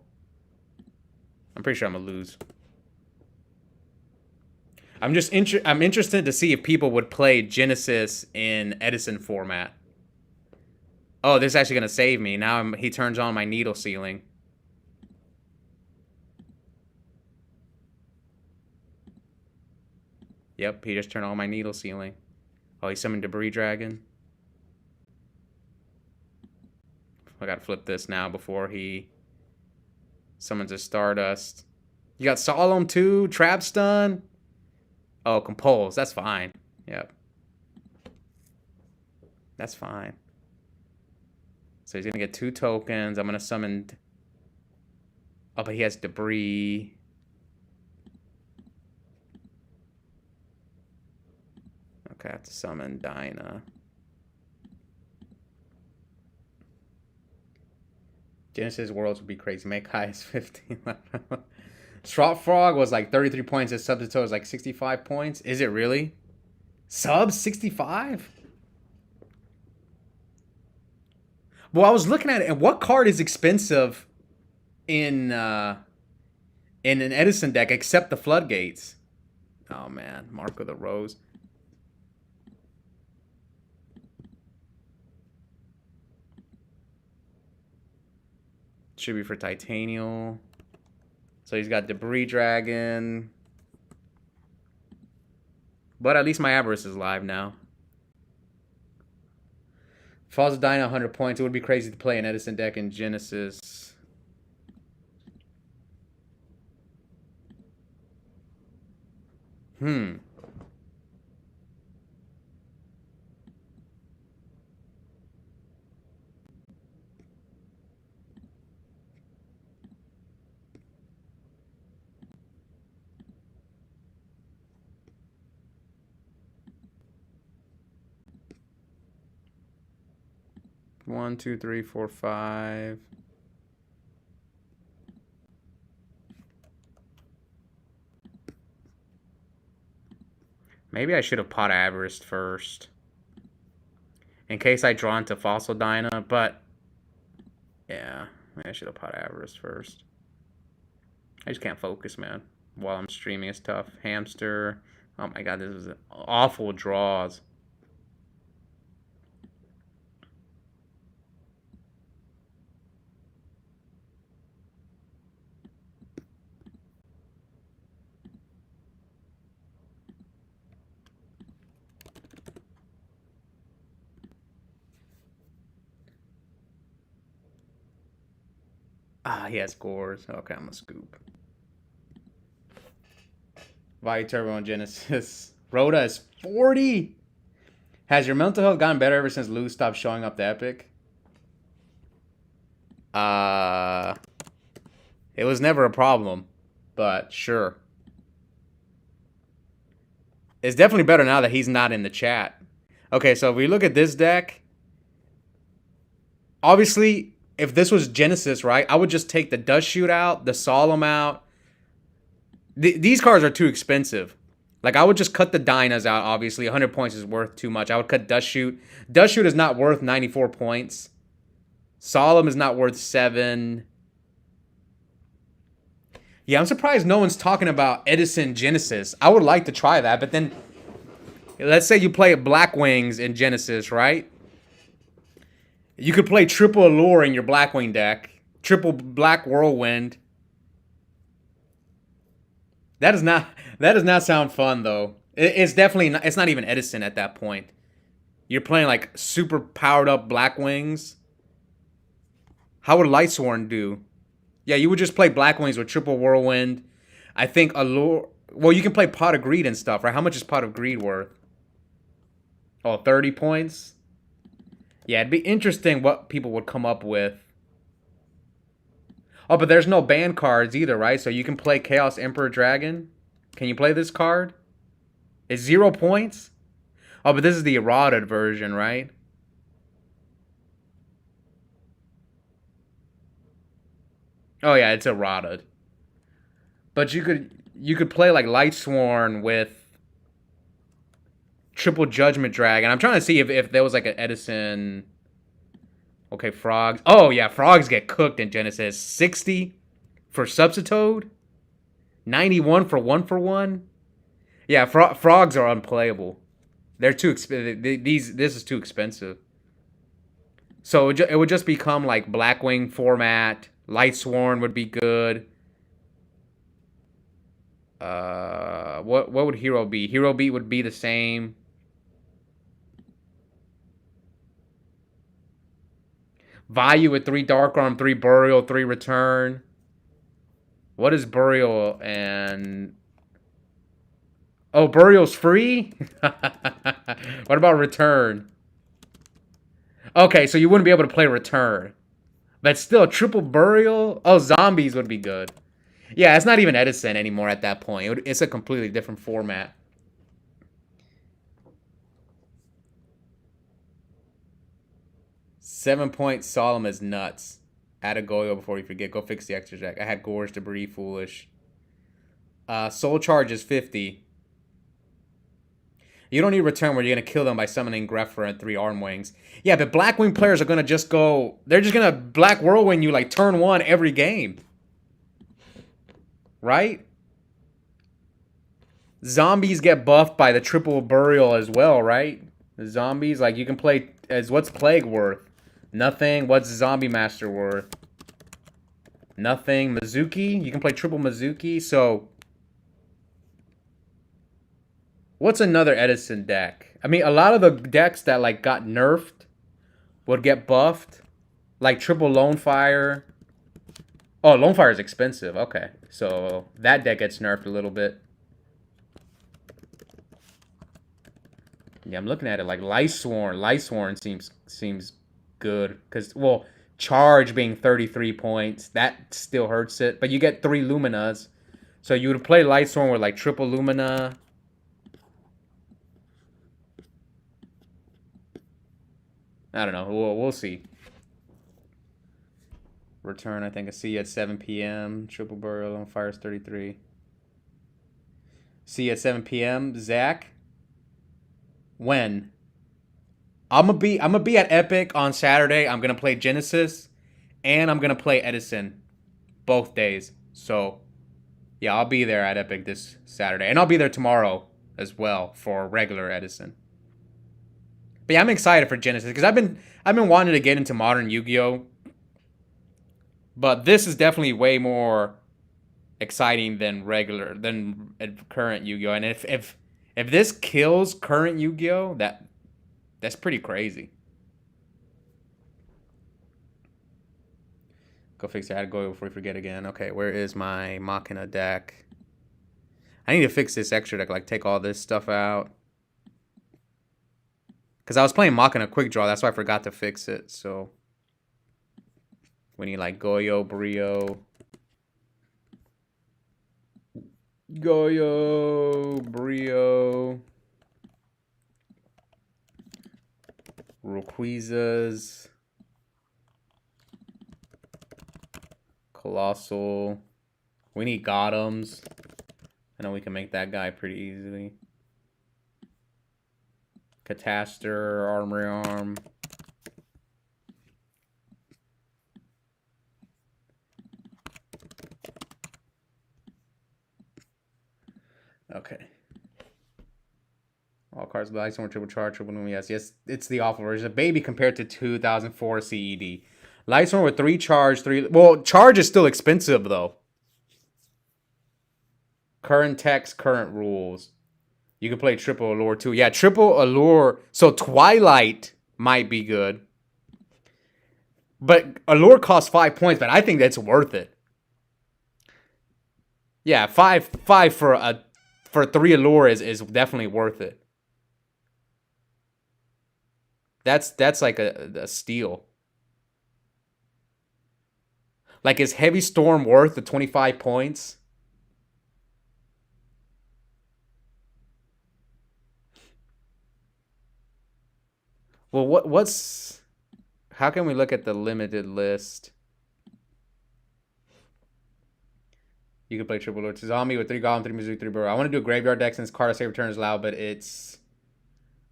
I'm pretty sure I'm going to lose. I'm interested to see if people would play Genesis in Edison format. Oh, this is actually going to save me. Now he turns on my needle ceiling. Yep, he just turned on my needle ceiling. Oh, he summoned Debris Dragon. I gotta flip this now before he summons a Stardust. You got Solemn too, Trap Stun. Oh, Compose. That's fine. Yep. That's fine. So he's gonna get 2 tokens. I'm gonna summon. Oh, but he has Debris. Okay, I have to summon Dinah. Genesis Worlds would be crazy. Make high as 15. Strop Frog was like 33 points. His substitute was like 65 points. Is it really? Sub 65? Well, I was looking at it, and what card is expensive in an Edison deck except the Floodgates? Oh man, Mark of the Rose. Should be for Titanial. So he's got Debris Dragon. But at least my Avarice is live now. Falls of Dinah 100 points. It would be crazy to play an Edison deck in Genesis. Hmm. One, two, three, four, five. Maybe I should have pot Avarice first. In case I draw into Fossil Dinah, but yeah, maybe I should have pot Avarice first. I just can't focus, man. While I'm streaming, it's tough. Hamster. Oh my god, this is awful draws. Ah, he has Gores. Okay, I'm gonna scoop. Value Turbo and Genesis. Rhoda is 40. Has your mental health gotten better ever since Lou stopped showing up to Epic? It was never a problem, but sure. It's definitely better now that he's not in the chat. Okay, so if we look at this deck, obviously, if this was Genesis, right, I would just take the Dust Shoot out, the Solemn out. These cards are too expensive. Like, I would just cut the Dinahs out, obviously. 100 points is worth too much. I would cut Dust Shoot. Dust Shoot is not worth 94 points. Solemn is not worth 7. Yeah, I'm surprised no one's talking about Edison Genesis. I would like to try that, but then let's say you play Black Wings in Genesis, right? You could play triple Allure in your Blackwing deck. Triple Black Whirlwind. That does not sound fun though. It's definitely not, it's not even Edison at that point. You're playing like super powered up Blackwings. How would Lightsworn do? Yeah, you would just play Blackwings with triple Whirlwind. I think Allure. Well, you can play Pot of Greed and stuff, right? How much is Pot of Greed worth? Oh, 30 points? Yeah, it'd be interesting what people would come up with. Oh, but there's no ban cards either, right? So you can play Chaos Emperor Dragon. Can you play this card? It's 0 points? Oh, but this is the eroded version, right? Oh yeah, it's eroded. But you could play like Lightsworn with triple Judgment Dragon. I'm trying to see if there was like an Edison. Okay, frogs. Oh yeah, frogs get cooked in Genesis. 60 for Substitute. 91 for 1 for 1. Yeah, frogs are unplayable. They're too expensive. This is too expensive. So it would just become like Blackwing format. Lightsworn would be good. What would Hero be? Hero Beat would be the same. Value with 3 Dark Arm, 3 Burial, 3 Return. What is Burial and... Oh, Burial's free? What about Return? Okay, so you wouldn't be able to play Return. But still, triple Burial? Oh, Zombies would be good. Yeah, it's not even Edison anymore at that point. It's a completely different format. Seven-point Solemn is nuts. Add a Goyo before you forget. Go fix the extra jack. I had Gorge, Debris, Foolish. Soul Charge is 50. You don't need Return where you're going to kill them by summoning Grepher and 3 Arm Wings. Yeah, but Blackwing players are going to just go... They're just going to Black Whirlwind you like turn 1 every game. Right? Zombies get buffed by the triple Burial as well, right? The zombies, like you can play... as what's Plague worth? Nothing. What's Zombie Master worth? Nothing. Mizuki? You can play triple Mizuki, so... What's another Edison deck? I mean, a lot of the decks that like got nerfed would get buffed. Like triple Lone Fire. Oh, Lone Fire is expensive. Okay. So that deck gets nerfed a little bit. Yeah, I'm looking at it like Lightsworn. Lightsworn seems good. Because, well, Charge being 33 points, that still hurts it. But you get 3 Luminas. So you would play Lightsworn with like triple Lumina. I don't know. We'll see. Return, I think I see you at 7 p.m. Triple Burial on Fires 33. See you at 7 p.m. Zach. When? I'm gonna be at Epic on Saturday. I'm gonna play Genesis, and I'm gonna play Edison, both days. So, yeah, I'll be there at Epic this Saturday, and I'll be there tomorrow as well for regular Edison. But yeah, I'm excited for Genesis because I've been wanting to get into modern Yu-Gi-Oh, but this is definitely way more exciting than current Yu-Gi-Oh. And if this kills current Yu-Gi-Oh, that's pretty crazy. Go fix it. I had to go before we forget again. Okay, where is my Machina deck? I need to fix this extra deck, like take all this stuff out. Because I was playing Machina Quick Draw, that's why I forgot to fix it. So we need like Goyo, Brio. Goyo, Brio. Rayquazas. Colossal. We need Gothams. I know we can make that guy pretty easily. Cataster, Armory Arm. Okay. All cards, Lightsworn, Triple Charge, Triple Lumen. Yes, it's the awful version. A baby compared to 2004 CED. Lightsworn with 3 charge, 3. Well, charge is still expensive though. Current text, current rules. You can play Triple Allure too. Yeah, Triple Allure. So Twilight might be good. But Allure costs 5 points, but I think that's worth it. Yeah, 5 for 3 Allure is definitely worth it. That's like a steal. Like, is Heavy Storm worth the 25 points? Well, what's... How can we look at the limited list? You can play Triple Lord Zombie with 3 Goblin, 3 Mizuki, 3 Burrow. I want to do a Graveyard deck since card save return is loud, but it's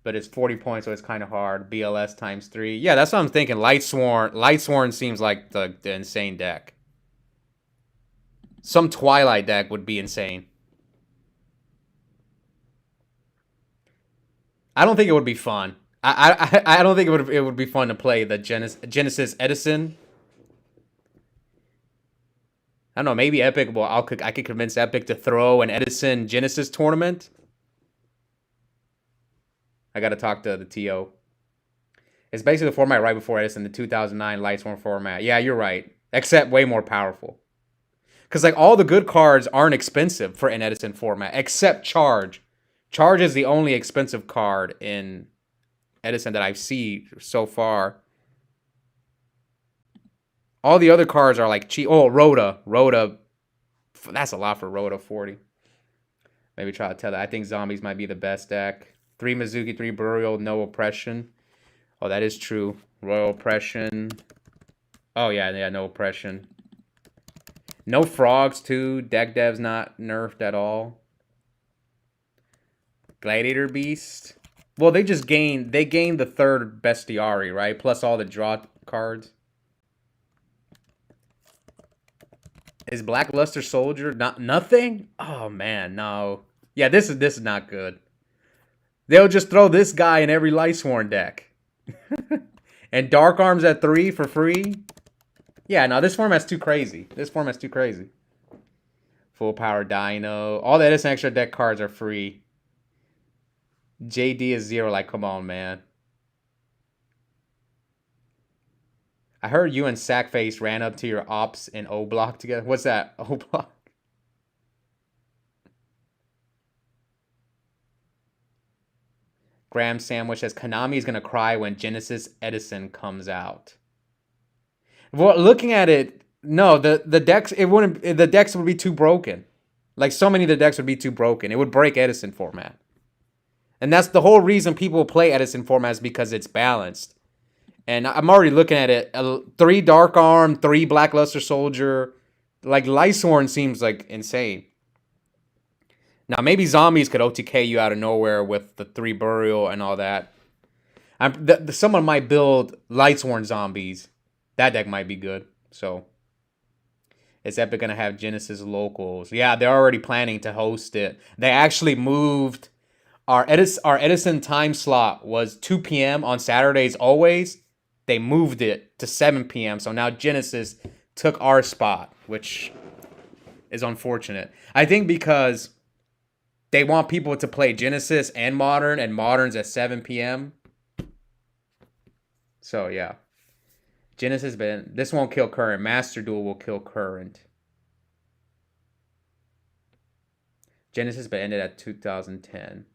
40 points, so it's kind of hard. BLS times 3. Yeah, that's what I'm thinking. Lightsworn seems like the insane deck. Some Twilight deck would be insane. I don't think it would be fun. I don't think it would be fun to play the Genesis Edison. I don't know, maybe Epic. Well, I could convince Epic to throw an Edison Genesis tournament. I got to talk to the TO. It's basically the format right before Edison, the 2009 Lightsworn format. Yeah, you're right. Except way more powerful. Because like all the good cards aren't expensive for an Edison format, except Charge. Charge is the only expensive card in Edison that I've seen so far. All the other cards are like cheap. Oh, Rhoda. That's a lot for Rhoda, 40. Maybe try to tell that. I think Zombies might be the best deck. 3 Mizuki, 3 Burial, no Oppression. Oh, that is true. Royal Oppression. Oh, yeah, no Oppression. No Frogs, too. Deck Dev's not nerfed at all. Gladiator Beast. Well, they gained the 3rd Bestiary, right? Plus all the draw cards. Is Blackluster Soldier nothing? Oh man, no. Yeah, this is not good. They'll just throw this guy in every Lightsworn deck. And Dark Arms at 3 for free? Yeah, no, this format's too crazy. Full Power Dino. All the Edison extra deck cards are free. JD is 0, like, come on, man. I heard you and Sackface ran up to your ops in O Block together. What's that? O Block? Graham Sandwich says Konami is gonna cry when Genesis Edison comes out. Well, looking at it, no, the decks the decks would be too broken. Like so many of the decks would be too broken. It would break Edison format. And that's the whole reason people play Edison format is because it's balanced. And I'm already looking at it. 3 Dark Arm, 3 Blackluster Soldier. Like, Lightsworn seems, like, insane. Now, maybe Zombies could OTK you out of nowhere with the 3 Burial and all that. Someone might build Lightsworn Zombies. That deck might be good. So, is Epic going to have Genesis locals? Yeah, they're already planning to host it. They actually moved... Our Edison time slot was 2 p.m. on Saturdays always. They moved it to 7 p.m. So now Genesis took our spot, which is unfortunate. I think because they want people to play Genesis and Modern, and Modern's at 7 p.m. So, yeah. Genesis, this won't kill Current. Master Duel will kill Current. Genesis, but ended at 2010.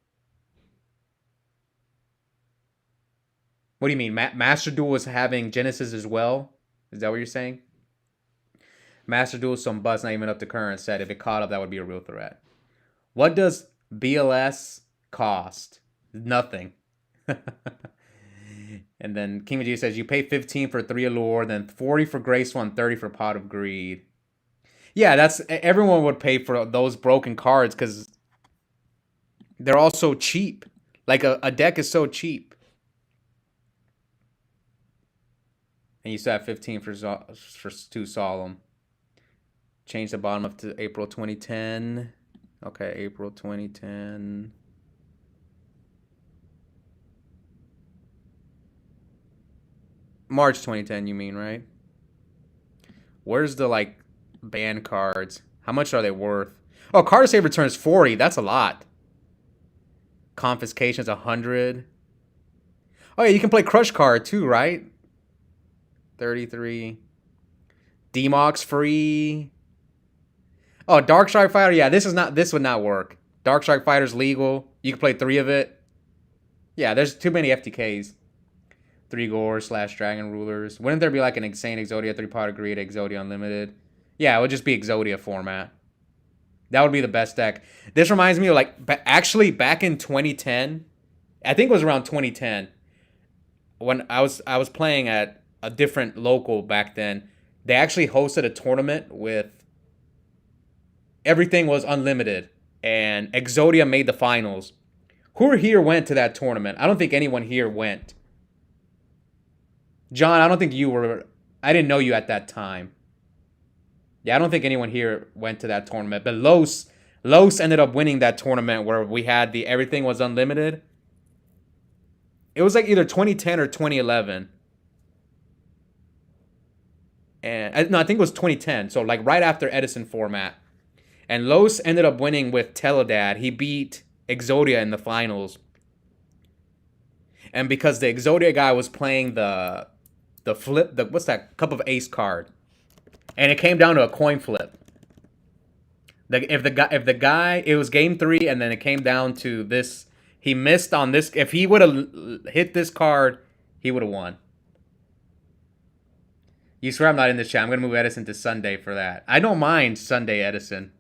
What do you mean? Master Duel was having Genesis as well? Is that what you're saying? Master Duel is some buzz, not even up to Current set. If it caught up, that would be a real threat. What does BLS cost? Nothing. And then King of G says, you pay 15 for 3 Allure, then 40 for Graceful, and 30 for Pot of Greed. Yeah, everyone would pay for those broken cards because they're all so cheap. Like, a deck is so cheap. And you still have 15 for 2 Solemn. Change the bottom up to April 2010. Okay, April 2010. March 2010, you mean, right? Where's the, like, ban cards? How much are they worth? Oh, card save returns 40. That's a lot. Confiscation's 100. Oh, yeah, you can play Crush Card, too, right? 33. Demox free. Oh, Dark Strike Fighter. Yeah, this would not work. Dark Strike Fighter's legal. You can play 3 of it. Yeah, there's too many FTKs. 3 Gores / Dragon Rulers. Wouldn't there be like an Insane Exodia 3-Pot Agreed Exodia Unlimited? Yeah, it would just be Exodia format. That would be the best deck. This reminds me of like actually back in 2010. I think it was around 2010 when I was playing at a different local back then. They actually hosted a tournament with everything was unlimited and Exodia made the finals. Who here went to that tournament? I don't think anyone here went. John, I don't think you were. I didn't know you at that time. Yeah, I don't think anyone here went to that tournament. But Los ended up winning that tournament where we had the everything was unlimited. It was like either 2010 or 2011. And no, I think it was 2010. So like right after Edison format. And Los ended up winning with Teledad. He beat Exodia in the finals. And because the Exodia guy was playing the flip, what's that, Cup of Ace card. And it came down to a coin flip. If the guy, it was game 3 and then it came down to this, he missed on this. If he would have hit this card, he would have won. You swear I'm not in this chat. I'm going to move Edison to Sunday for that. I don't mind Sunday Edison.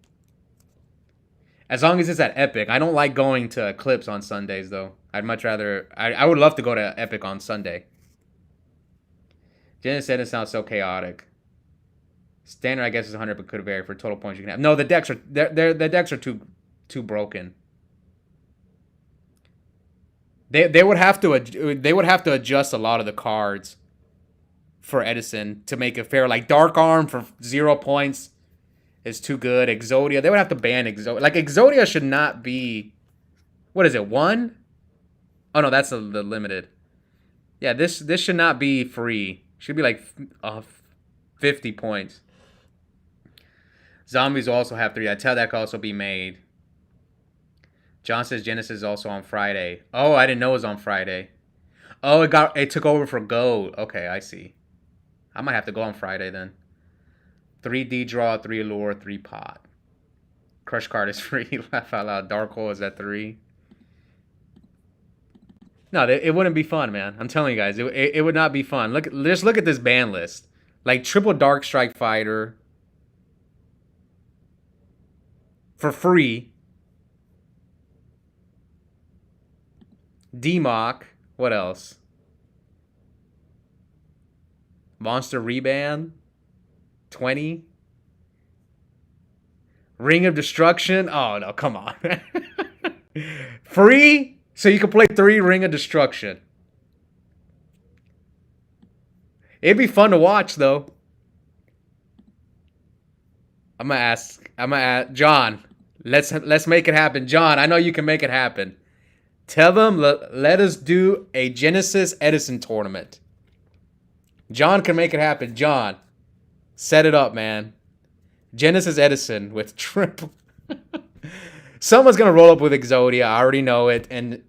As long as it's at Epic. I don't like going to Eclipse on Sundays, though. I'd much rather... I would love to go to Epic on Sunday. Genesis said it sounds so chaotic. Standard, I guess, is 100, but could vary for total points you can have. No, the decks are... The decks are too broken. They would have to adjust a lot of the cards for Edison to make it fair. Like Dark Arm for 0 points is too good. Exodia, they would have to ban Exodia. Like Exodia should not be, what is it, 1? Oh no, that's the limited. Yeah, this should not be free. Should be like 50 points. Zombies also have 3. I tell that could also be made. John says Genesis is also on Friday. Oh, I didn't know it was on Friday. Oh, it took over for Gold. Okay, I see. I might have to go on Friday then. 3D draw, 3 allure, 3 pot. Crush card is free. Laugh out loud. Dark hole is at 3. No, it wouldn't be fun, man. I'm telling you guys, it would not be fun. Just look at this ban list. Like triple Dark Strike Fighter for free. Democ. What else? Monster Reban. 20. Ring of Destruction. Oh, no, come on. Free? So you can play 3 Ring of Destruction. It'd be fun to watch, though. I'm gonna ask John. Let's make it happen. John, I know you can make it happen. Tell them let us do a Genesis Edison tournament. John can make it happen. John, set it up, man. Genesis Edison with triple. Someone's gonna roll up with Exodia. I already know it, and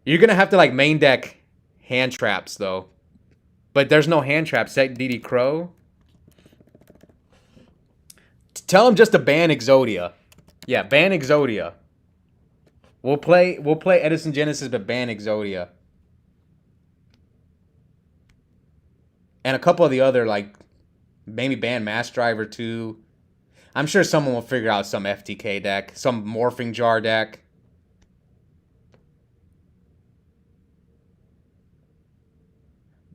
you're gonna have to like main deck hand traps though. But there's no hand traps. Set DD Crow. Tell him just to ban Exodia. Yeah, ban Exodia. We'll play Edison Genesis, but ban Exodia. And a couple of the other, like, maybe ban Mass Driver too. I'm sure someone will figure out some FTK deck, some Morphing Jar deck.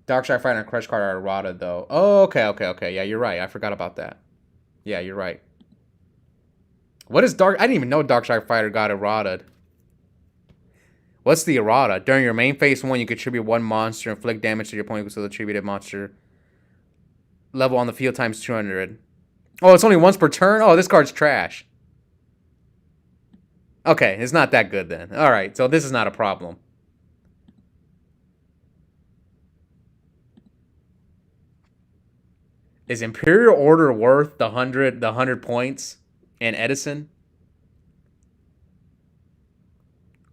Dark Strike Fighter and Crush Card are errata, though. Oh, okay. Yeah, you're right. I forgot about that. Yeah, you're right. What is Dark... I didn't even know Dark Strike Fighter got errata. What's the errata? During your main phase 1, you contribute 1 monster, inflict damage to your opponent equals to the attributed monster level on the field times 200. Oh, it's only once per turn? Oh, this card's trash. Okay, it's not that good then. Alright, so this is not a problem. Is Imperial Order worth the 100 points in Edison?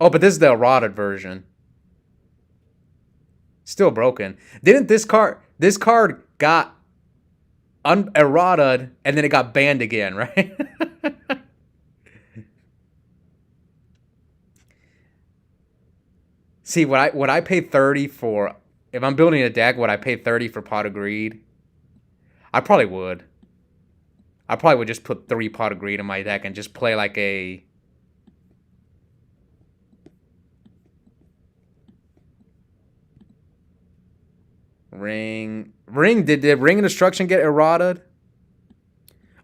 Oh, but this is the eroded version. Still broken. Didn't this card got eroded and then it got banned again, right? See, would I pay 30 for, if I'm building a deck, would I pay 30 for Pot of Greed? I probably would. I probably would just put 3 Pot of Greed in my deck and just play like a... Ring. Did Ring of Destruction get eroded?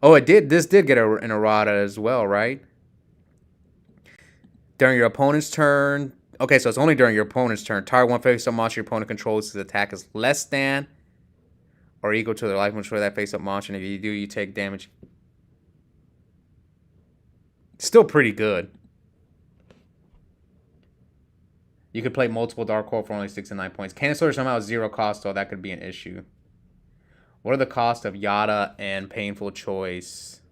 Oh, it did. This did get an errata as well, right? During your opponent's turn. Okay, so it's only during your opponent's turn. Target one face-up monster your opponent controls. His attack is less than or equal to the life control of that face-up monster. And if you do, you take damage. Still pretty good. You could play multiple Dark Hole for only 6 and 9 points. Cannon Sword somehow has 0 cost, though. That could be an issue. What are the costs of Yada and Painful Choice?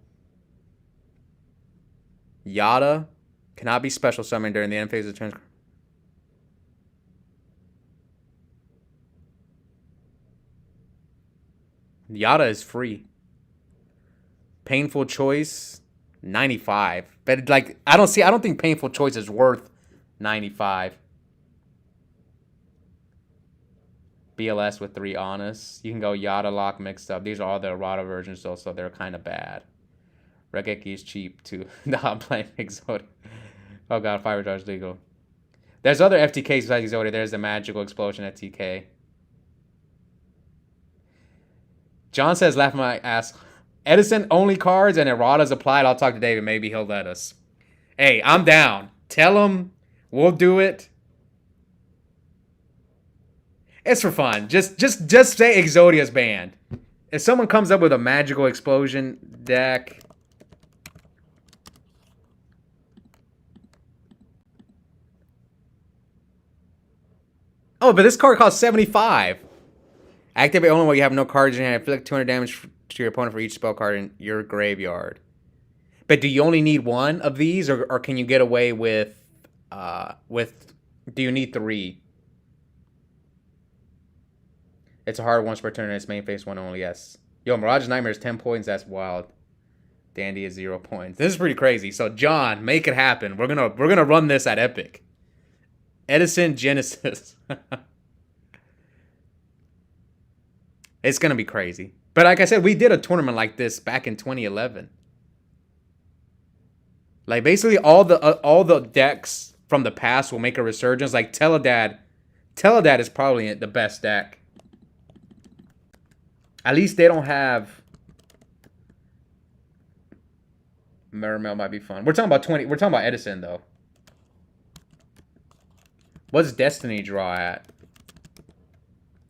Yada cannot be special summoned during the end phase of the turn. Yada is free. Painful Choice, 95. But like, I don't think Painful Choice is worth 95. BLS with 3 Honest. You can go Yada Lock mixed up. These are all the errata versions though, so they're kind of bad. Regeki is cheap too. No, I'm playing Exotic. Oh god, Fire Charge legal. There's other FTKs besides Exotic. There's the Magical Explosion at TK. John says, laughing my ass. Edison only cards and erratas applied. I'll talk to David. Maybe he'll let us. Hey, I'm down. Tell him we'll do it. It's for fun. Just say Exodia's banned. If someone comes up with a Magical Explosion deck... Oh, but this card costs 75. Activate only while you have no cards in your hand. Inflict 200 damage to your opponent for each spell card in your graveyard. But do you only need 1 of these, or can you get away with... Do you need 3? It's a hard once per turn and it's main phase 1 only, yes. Yo, Mirage's Nightmare is 10 points. That's wild. Dandy is 0 points. This is pretty crazy. So, John, make it happen. We're gonna run this at Epic. Edison Genesis. It's gonna be crazy. But like I said, we did a tournament like this back in 2011. Like basically all the decks from the past will make a resurgence. Like Teledad is probably the best deck. At least they don't have... Mermail might be fun. We're talking about Edison though. What's Destiny draw at?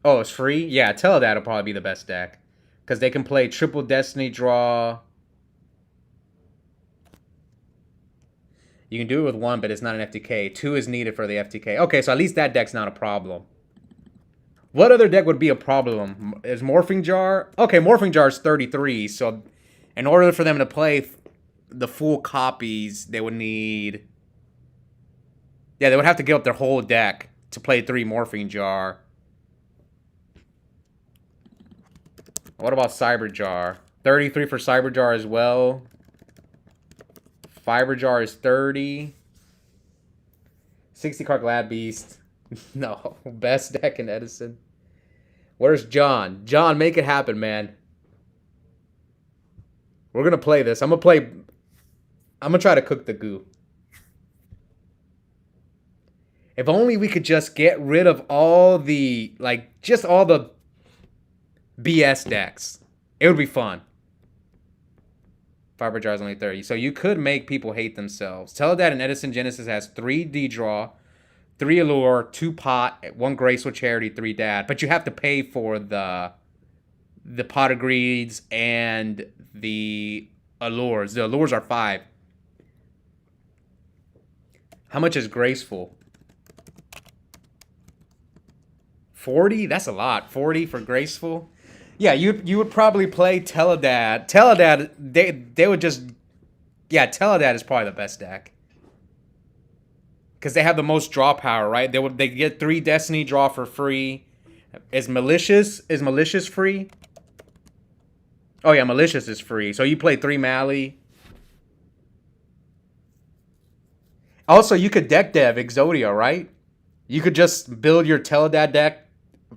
Oh, it's free? Yeah, Teledad will probably be the best deck. Because they can play triple Destiny draw. You can do it with 1, but it's not an FTK. 2 is needed for the FTK. Okay, so at least that deck's not a problem. What other deck would be a problem? Is Morphing Jar? Okay, Morphing Jar is 33. So in order for them to play the full copies, they would need... Yeah, they would have to give up their whole deck to play 3 Morphing Jar. What about Cyber Jar? 33 for Cyber Jar as well. Fiber Jar is 30. 60 card Glad Beast. No. Best deck in Edison. Where's John? John, make it happen, man. We're going to play this. I'm going to try to cook the goo. If only we could just get rid of all the, like, just all the BS decks. It would be fun. Fiber Jar is only 30. So you could make people hate themselves. Teledad and Edison Genesis has 3 D-Draw, 3 Allure, 2 Pot, 1 Graceful Charity, 3 Dad. But you have to pay for the Pot of Greeds and the Allures. The Allures are 5. How much is Graceful? 40? That's a lot. 40 for Graceful? Yeah, you would probably play Teledad. Teledad, they would just, yeah, Teledad is probably the best deck because they have the most draw power, right? They get 3 Destiny draw for free. Is malicious free? Oh yeah, malicious is free. So you play 3 Mally. Also, you could deck dev Exodia, right? You could just build your Teledad deck,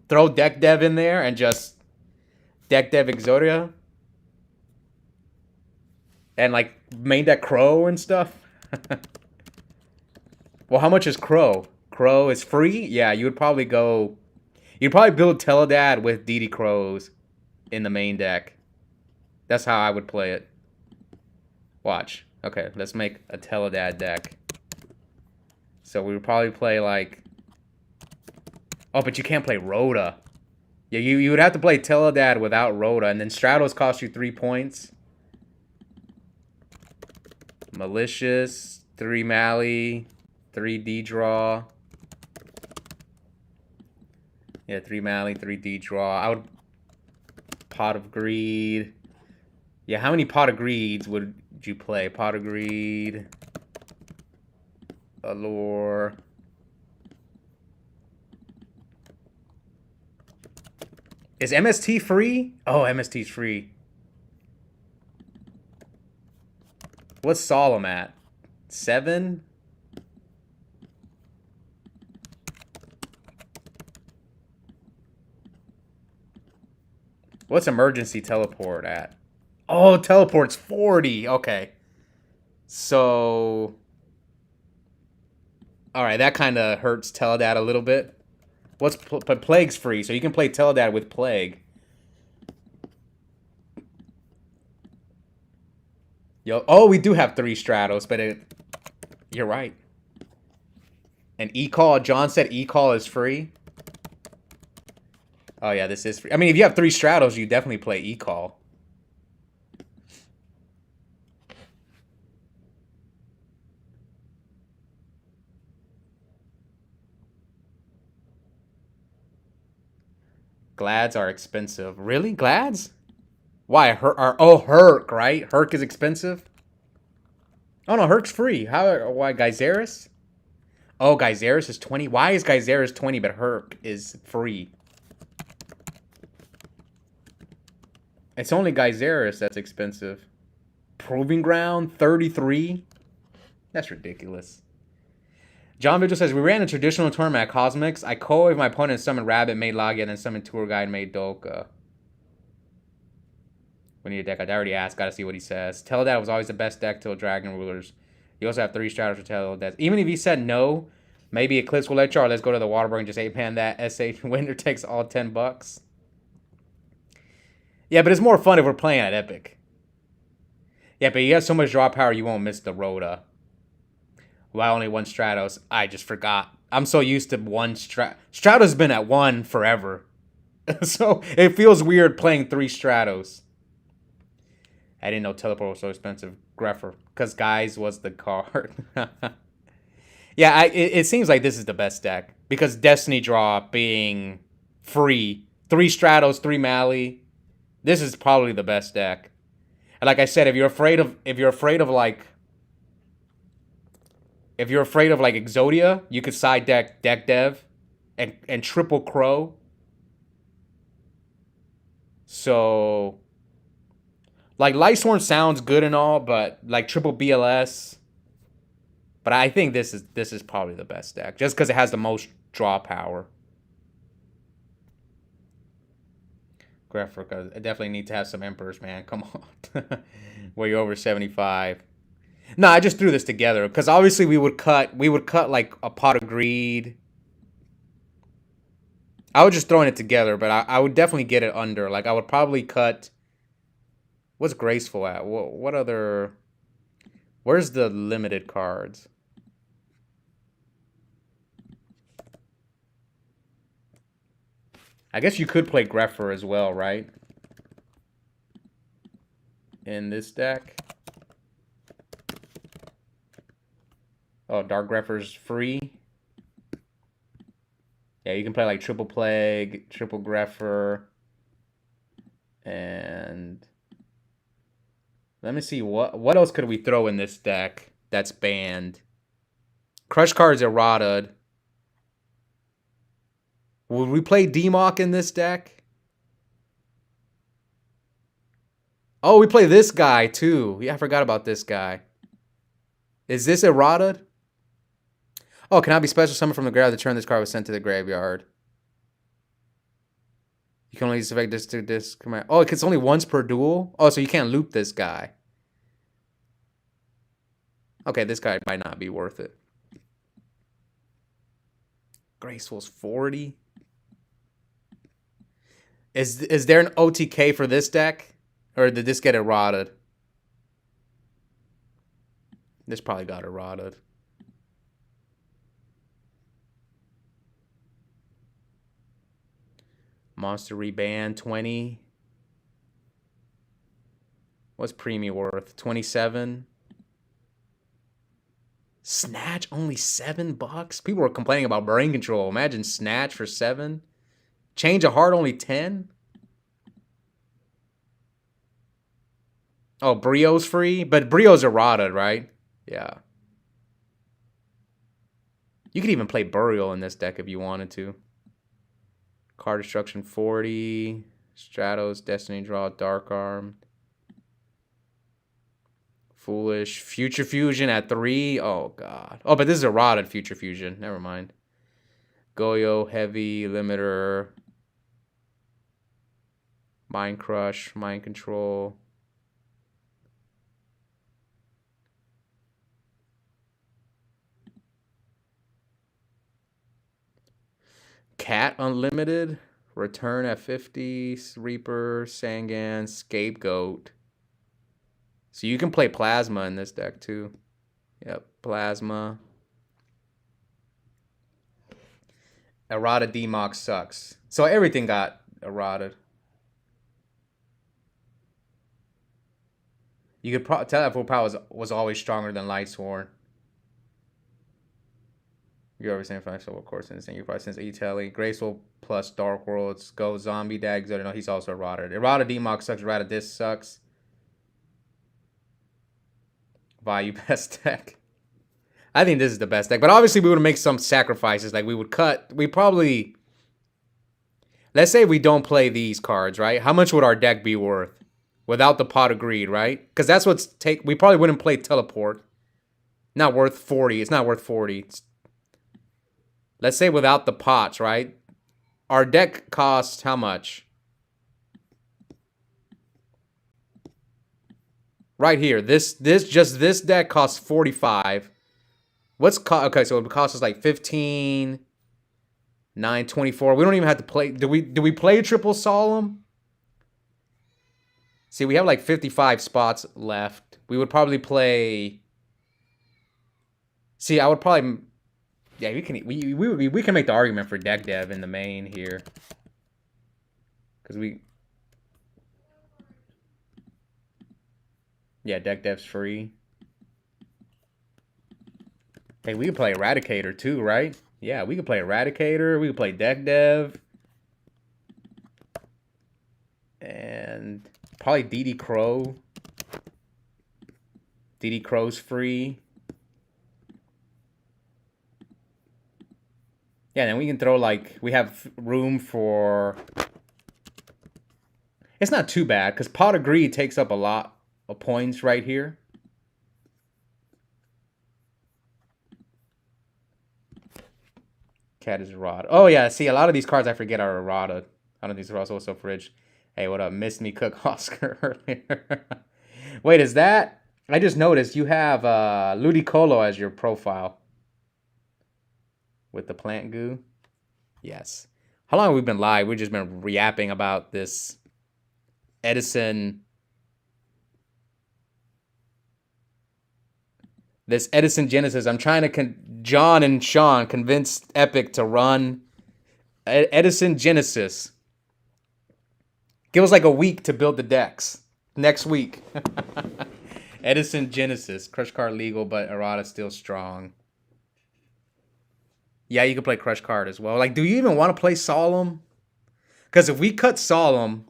throw deck dev in there, and just deck dev Exodia, and like main deck Crow and stuff. Well, how much is Crow? Crow is free? Yeah, you would probably go. You'd probably build Teledad with DD Crows in the main deck. That's how I would play it. Watch. Okay, let's make a Teledad deck. So we would probably play like... Oh, but you can't play Rhoda. Yeah, you would have to play Teledad without Rhoda, and then Stratos cost you 3 points. Malicious, 3 Mally, 3 D-Draw. Yeah, 3 Mally, 3 D-Draw. I would... Pot of Greed. Yeah, how many Pot of Greeds would you play? Pot of Greed... Allure... Is MST free? Oh, MST's free. What's Solemn at? 7? What's Emergency Teleport at? Oh, Teleport's 40. Okay. So... Alright, that kind of hurts Teledad a little bit. But Plague's free, so you can play Teledad with Plague. Yo, oh, we do have 3 Stratos, but you're right. And E-Call, John said E-Call is free. Oh yeah, this is free. I mean, if you have 3 Stratos, you definitely play E-Call. Glads are expensive. Really? Glads? Why? Herc, right? Herc is expensive? Oh no, Herc's free. Why, Geyseris? Oh, Geyseris is 20. Why is Geyseris 20 but Herc is free? It's only Geyseris that's expensive. Proving Ground, 33? That's ridiculous. John Vigil says, we ran a traditional tournament at Cosmics. I co-waved my opponent, summoned Rabbit, made Logia, and then summoned Tour Guide, made Dolka. We need a deck. I already asked. Got to see what he says. Teledad was always the best deck till Dragon Rulers. You also have 3 Stratos for Teledad. Even if he said no, maybe Eclipse will let you, or let's go to the Waterburg and just 8-pan that. SH winner takes all $10. Yeah, but it's more fun if we're playing at Epic. Yeah, but you have so much draw power, you won't miss the Rhoda. Well, only 1 Stratos. I just forgot. I'm so used to 1 Stratos been at 1 forever. So it feels weird playing 3 Stratos. I didn't know Teleport was so expensive. Greffer. Because Guys was the card. Yeah, it seems like this is the best deck. Because Destiny Draw being free. 3 Stratos, 3 Mally. This is probably the best deck. And like I said, if you're afraid of like Exodia, you could side deck Dev and triple Crow. So like Lightsworn sounds good and all, but like triple BLS. But I think this is probably the best deck just because it has the most draw power. Greffer, I definitely need to have some Emperors, man. Come on. Where you're over 75. No, I just threw this together because obviously we would cut like a Pot of Greed. I was just throwing it together, but I would definitely get it under. Like I would probably cut. What's Graceful at? What other? Where's the limited cards? I guess you could play Greffer as well, right? In this deck. Oh, Dark Greffer's free. Yeah, you can play like Triple Plague, Triple Greffer. And let me see what else could we throw in this deck that's banned. Crush cards errata. Would we play Demok in this deck? Oh, we play this guy too. Yeah, I forgot about this guy. Is this errata? Oh, cannot be special summoned from the graveyard. The turn this card was sent to the graveyard. You can only use effect this to this command. Oh, it's only once per duel? Oh, so you can't loop this guy. Okay, this guy might not be worth it. Graceful's 40. Is there an OTK for this deck? Or did this get errata? This probably got errata. Monster Reband 20. What's Premium worth? 27. Snatch only $7. People were complaining about brain control. Imagine Snatch for 7. Change of Heart only 10. Oh, Brio's free, but Brio's errata, right? Yeah. You could even play Burial in this deck if you wanted to. Card Destruction 40. Stratos, Destiny Draw, Dark Arm. Foolish. Future Fusion at 3. Oh, God. Oh, but this is a rotted Future Fusion. Never mind. YUGIOH, Heavy, Limiter. Mind Crush, Mind Control. Cat Unlimited. Return at 50. Reaper, Sangan, Scapegoat. So you can play Plasma in this deck too. Yep, Plasma. Errata Demok sucks. So everything got errata. You could tell that full power was always stronger than Lightsworn. You ever seen Flash? So of course, insane. You probably since E-Telly. Graceful plus Dark Worlds. Go Zombie Dags. I don't know. He's also errata. Errata Demok sucks. Errata Disc sucks. Value best deck. I think this is the best deck, but obviously we would make some sacrifices. Like we probably, let's say we don't play these cards, right? How much would our deck be worth without the Pot of Greed, right? Because that's we probably wouldn't play Teleport. Not worth 40. It's not worth 40. Let's say without the pots, right? Our deck costs how much? Right here. This deck costs 45. Okay, so it costs us like 15, 9, 24. We don't even have to play. Do we play Triple Solemn? See, we have like 55 spots left. We would probably play. See, I would probably. Yeah, we can make the argument for deck dev in the main here. Because yeah, deck dev's free. Hey, we could play Eradicator too, right? Yeah, we could play Eradicator. We could play deck dev. And probably DD Crow. DD Crow's free. Yeah, then we can throw like, we have room for... It's not too bad, because Pot of Greed takes up a lot of points right here. Cat is errata. Oh, yeah, see, a lot of these cards I forget are errata. I don't think they're also so fridge. Hey, what up? Missed me cook Oscar earlier. Wait, is that... I just noticed you have Ludicolo as your profile. With the plant goo? Yes. How long have we been live? We've just been yapping about this Edison... This Edison Genesis. I'm trying to... John and Sean convinced Epic to run Edison Genesis. Give us like a week to build the decks. Next week. Edison Genesis. Crush card legal, but errata still strong. Yeah, you can play Crush card as well. Like, do you even want to play Solemn? Because if we cut Solemn,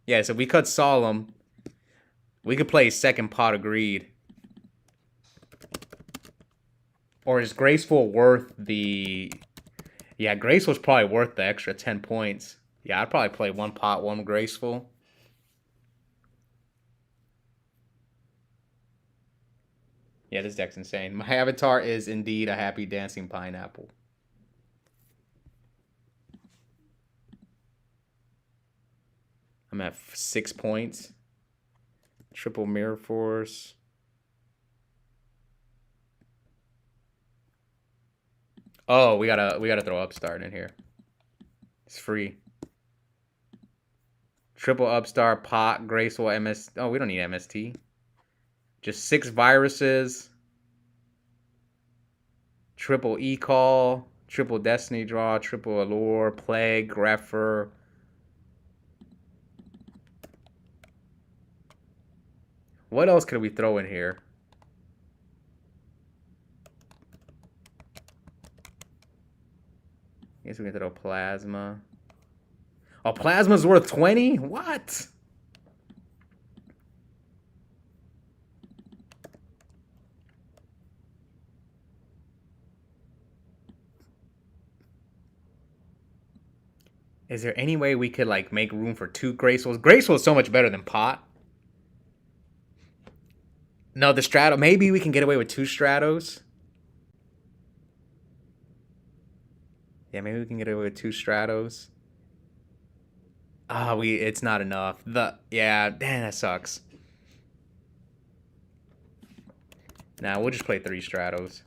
Yeah, so we cut Solemn. We could play second Pot of Greed. Or is Graceful worth the... Yeah, Graceful's probably worth the extra 10 points. Yeah, I'd probably play one Pot, one Graceful. Yeah, this deck's insane. My avatar is indeed a happy dancing pineapple. I'm at 6 points. Triple Mirror Force. Oh, we gotta throw Upstart in here. It's free. Triple Upstart, Pot, Graceful, MS. Oh, we don't need MST. Just 6 viruses. Triple E-Call. Triple Destiny Draw. Triple Allure. Plague. Greffer. What else could we throw in here? I guess we can throw Plasma. Oh, Plasma's worth 20? What? Is there any way we could, like, make room for 2 Gracefuls? Graceful is so much better than Pot. No, the Strato. Maybe we can get away with 2 Stratos. Yeah, maybe we can get away with 2 Stratos. Ah, it's not enough. Yeah, damn, that sucks. Nah, we'll just play 3 Stratos.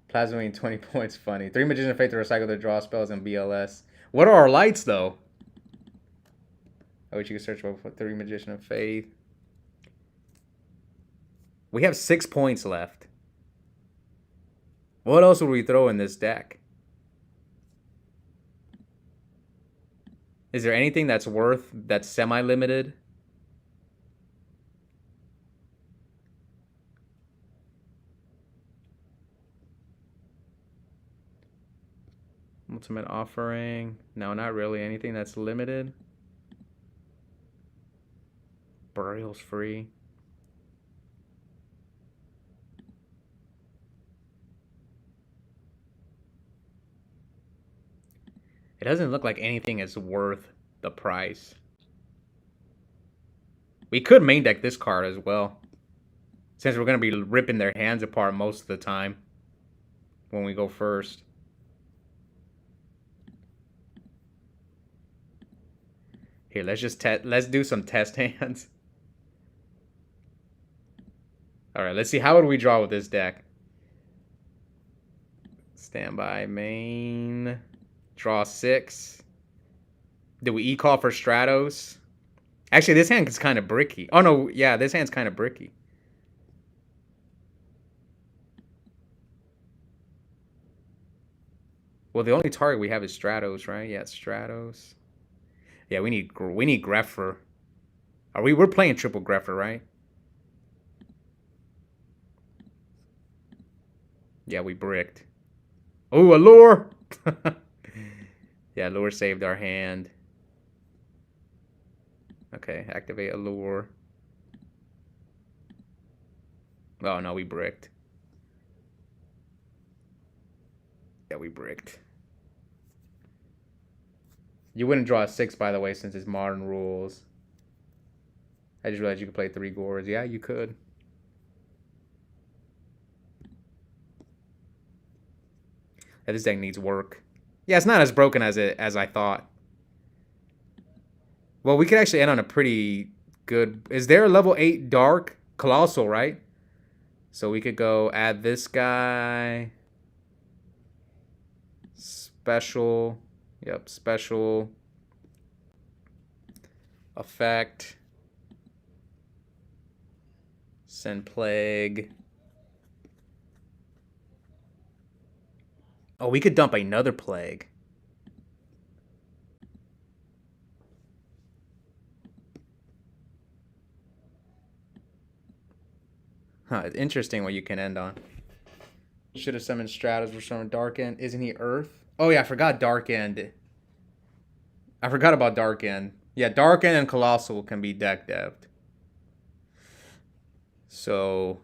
Plasma mean 20 points funny. 3 Magician of Faith to recycle their draw spells and BLS. What are our lights, though? I wish you could search for 3 Magician of Faith. We have 6 points left. What else would we throw in this deck? Is there anything that's semi-limited? Ultimate Offering. No, not really. Anything that's limited. Burial's free. It doesn't look like anything is worth the price. We could main deck this card as well, since we're going to be ripping their hands apart most of the time when we go first. Here, let's do some test hands. All right, let's see. How would we draw with this deck? Standby main. Draw 6. Do we E-Call for Stratos? Actually, this hand is kind of bricky. Oh, no. Yeah, this hand's kind of bricky. Well, the only target we have is Stratos, right? Yeah, Stratos. Yeah, we need Greffer. We're playing triple Greffer, right? Yeah, we bricked. Oh, Allure! Yeah, Allure saved our hand. Okay, activate Allure. Oh, no, we bricked. Yeah, we bricked. You wouldn't draw a 6, by the way, since it's modern rules. I just realized you could play 3 Gores. Yeah, you could. Yeah, this deck needs work. Yeah, it's not as broken as I thought. Well, we could actually end on a pretty good... Is there a level 8 Dark? Colossal, right? So we could go add this guy. Special. Yep, special. Effect. Send Plague. Oh, we could dump another Plague. Huh, interesting what you can end on. Should have summoned Stratos. We're summoned Dark End. Isn't he Earth? Oh yeah, I forgot Dark End. I forgot about Dark End. Yeah, Dark End and Colossal can be deck devved. So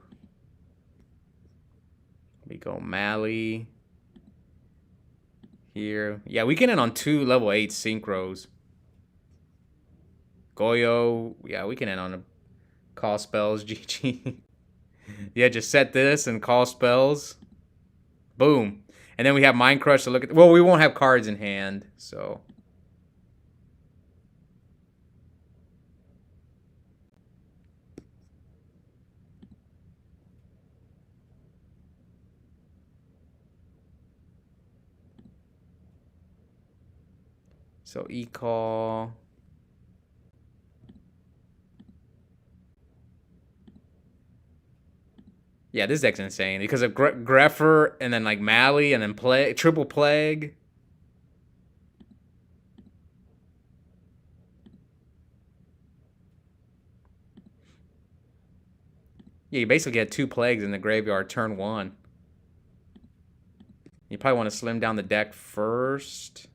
we go Mally here. Yeah, we can end on 2 level 8 synchros. YUGIOH. Yeah, we can end on a call spells. GG. Yeah, just set this and call spells. Boom. And then we have Mind Crush to look at. Well, we won't have cards in hand, so. So E-Call. Yeah, this deck's insane because of Greffer and then like Mally and then Triple Plague. Yeah, you basically get 2 Plagues in the graveyard turn 1. You probably want to slim down the deck first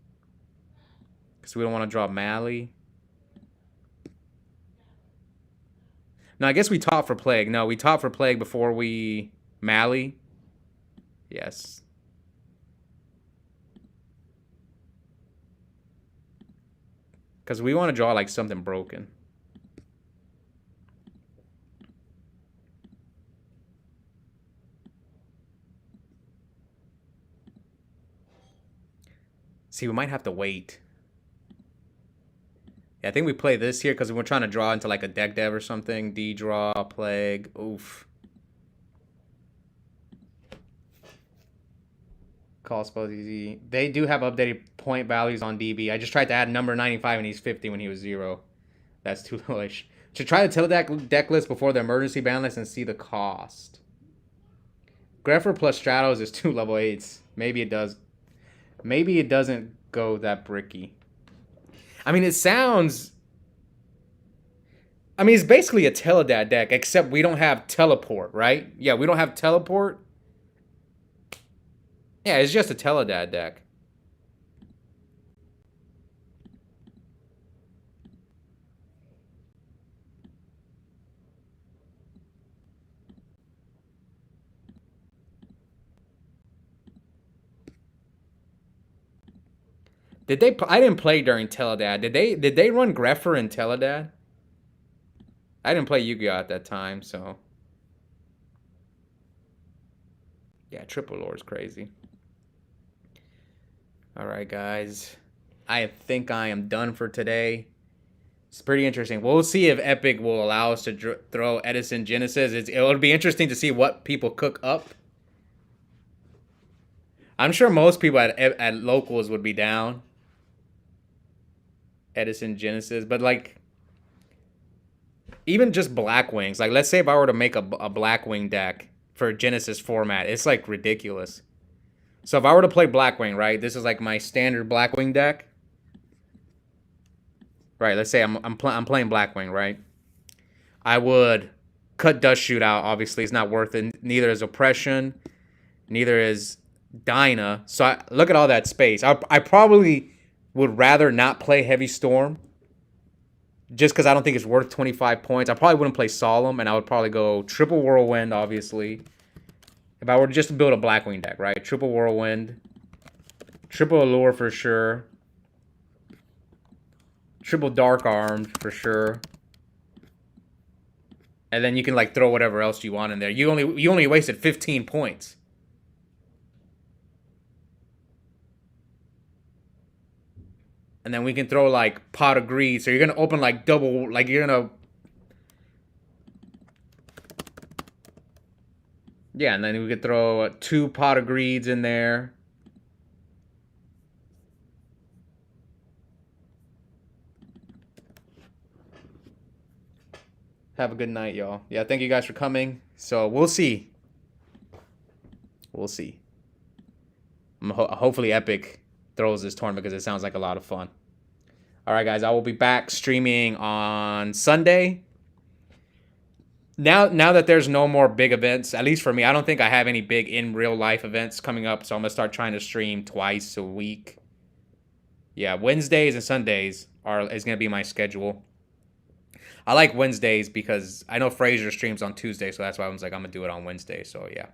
because we don't want to draw Mally. No, I guess we taught for Plague. No, we taught for Plague before we Mally. Yes. Because we want to draw like something broken. See, we might have to wait. Yeah, I think we play this here because we're trying to draw into like a deck dev or something. D-draw, Plague. Oof. Call spells easy. They do have updated point values on DB. I just tried to add number 95 and he's 50 when he was 0. That's too low. Should try the deck list before the emergency ban list and see the cost. Greffer plus Stratos is 2 level 8s. Maybe it does. Maybe it doesn't go that bricky. I mean, it sounds... I mean, it's basically a Teledad deck, except we don't have Teleport, right? Yeah, we don't have Teleport. Yeah, it's just a Teledad deck. Did they? I didn't play during Teledad. Did they run Greffer in Teledad? I didn't play Yu-Gi-Oh at that time, so yeah, Triple Lore is crazy. All right, guys, I think I am done for today. It's pretty interesting. We'll see if Epic will allow us to throw Edison Genesis. It'll be interesting to see what people cook up. I'm sure most people at locals would be down. Edison Genesis, but like even just Blackwings. Like let's say if I were to make a Blackwing deck for Genesis format, it's like ridiculous. So if I were to play Blackwing, right? This is like my standard Blackwing deck. Right, let's say I'm playing Blackwing, right? I would cut Dust Shoot out. Obviously, it's not worth it. Neither is Oppression. Neither is Dyna. So look at all that space. I probably would rather not play Heavy Storm. Just because I don't think it's worth 25 points. I probably wouldn't play Solemn. And I would probably go Triple Whirlwind, obviously. If I were just to build a Blackwing deck, right? Triple Whirlwind. Triple Allure for sure. Triple Dark Armed for sure. And then you can like throw whatever else you want in there. You only wasted 15 points. And then we can throw like Pot of Greed. So you're gonna open like double, like you're gonna. Yeah, and then we could throw 2 Pot of Greeds in there. Have a good night, y'all. Yeah, thank you guys for coming. So we'll see. We'll see. Hopefully Epic throws this tournament because it sounds like a lot of fun. All right, guys. I will be back streaming on Sunday. Now that there's no more big events, at least for me, I don't think I have any big in real life events coming up. So I'm gonna start trying to stream twice a week. Yeah, Wednesdays and Sundays is gonna be my schedule. I like Wednesdays because I know Fraser streams on Tuesday, so that's why I was like, I'm gonna do it on Wednesday. So yeah,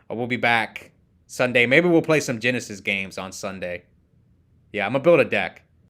we'll be back Sunday. Maybe we'll play some Genesis games on Sunday. Yeah, I'm gonna build a deck.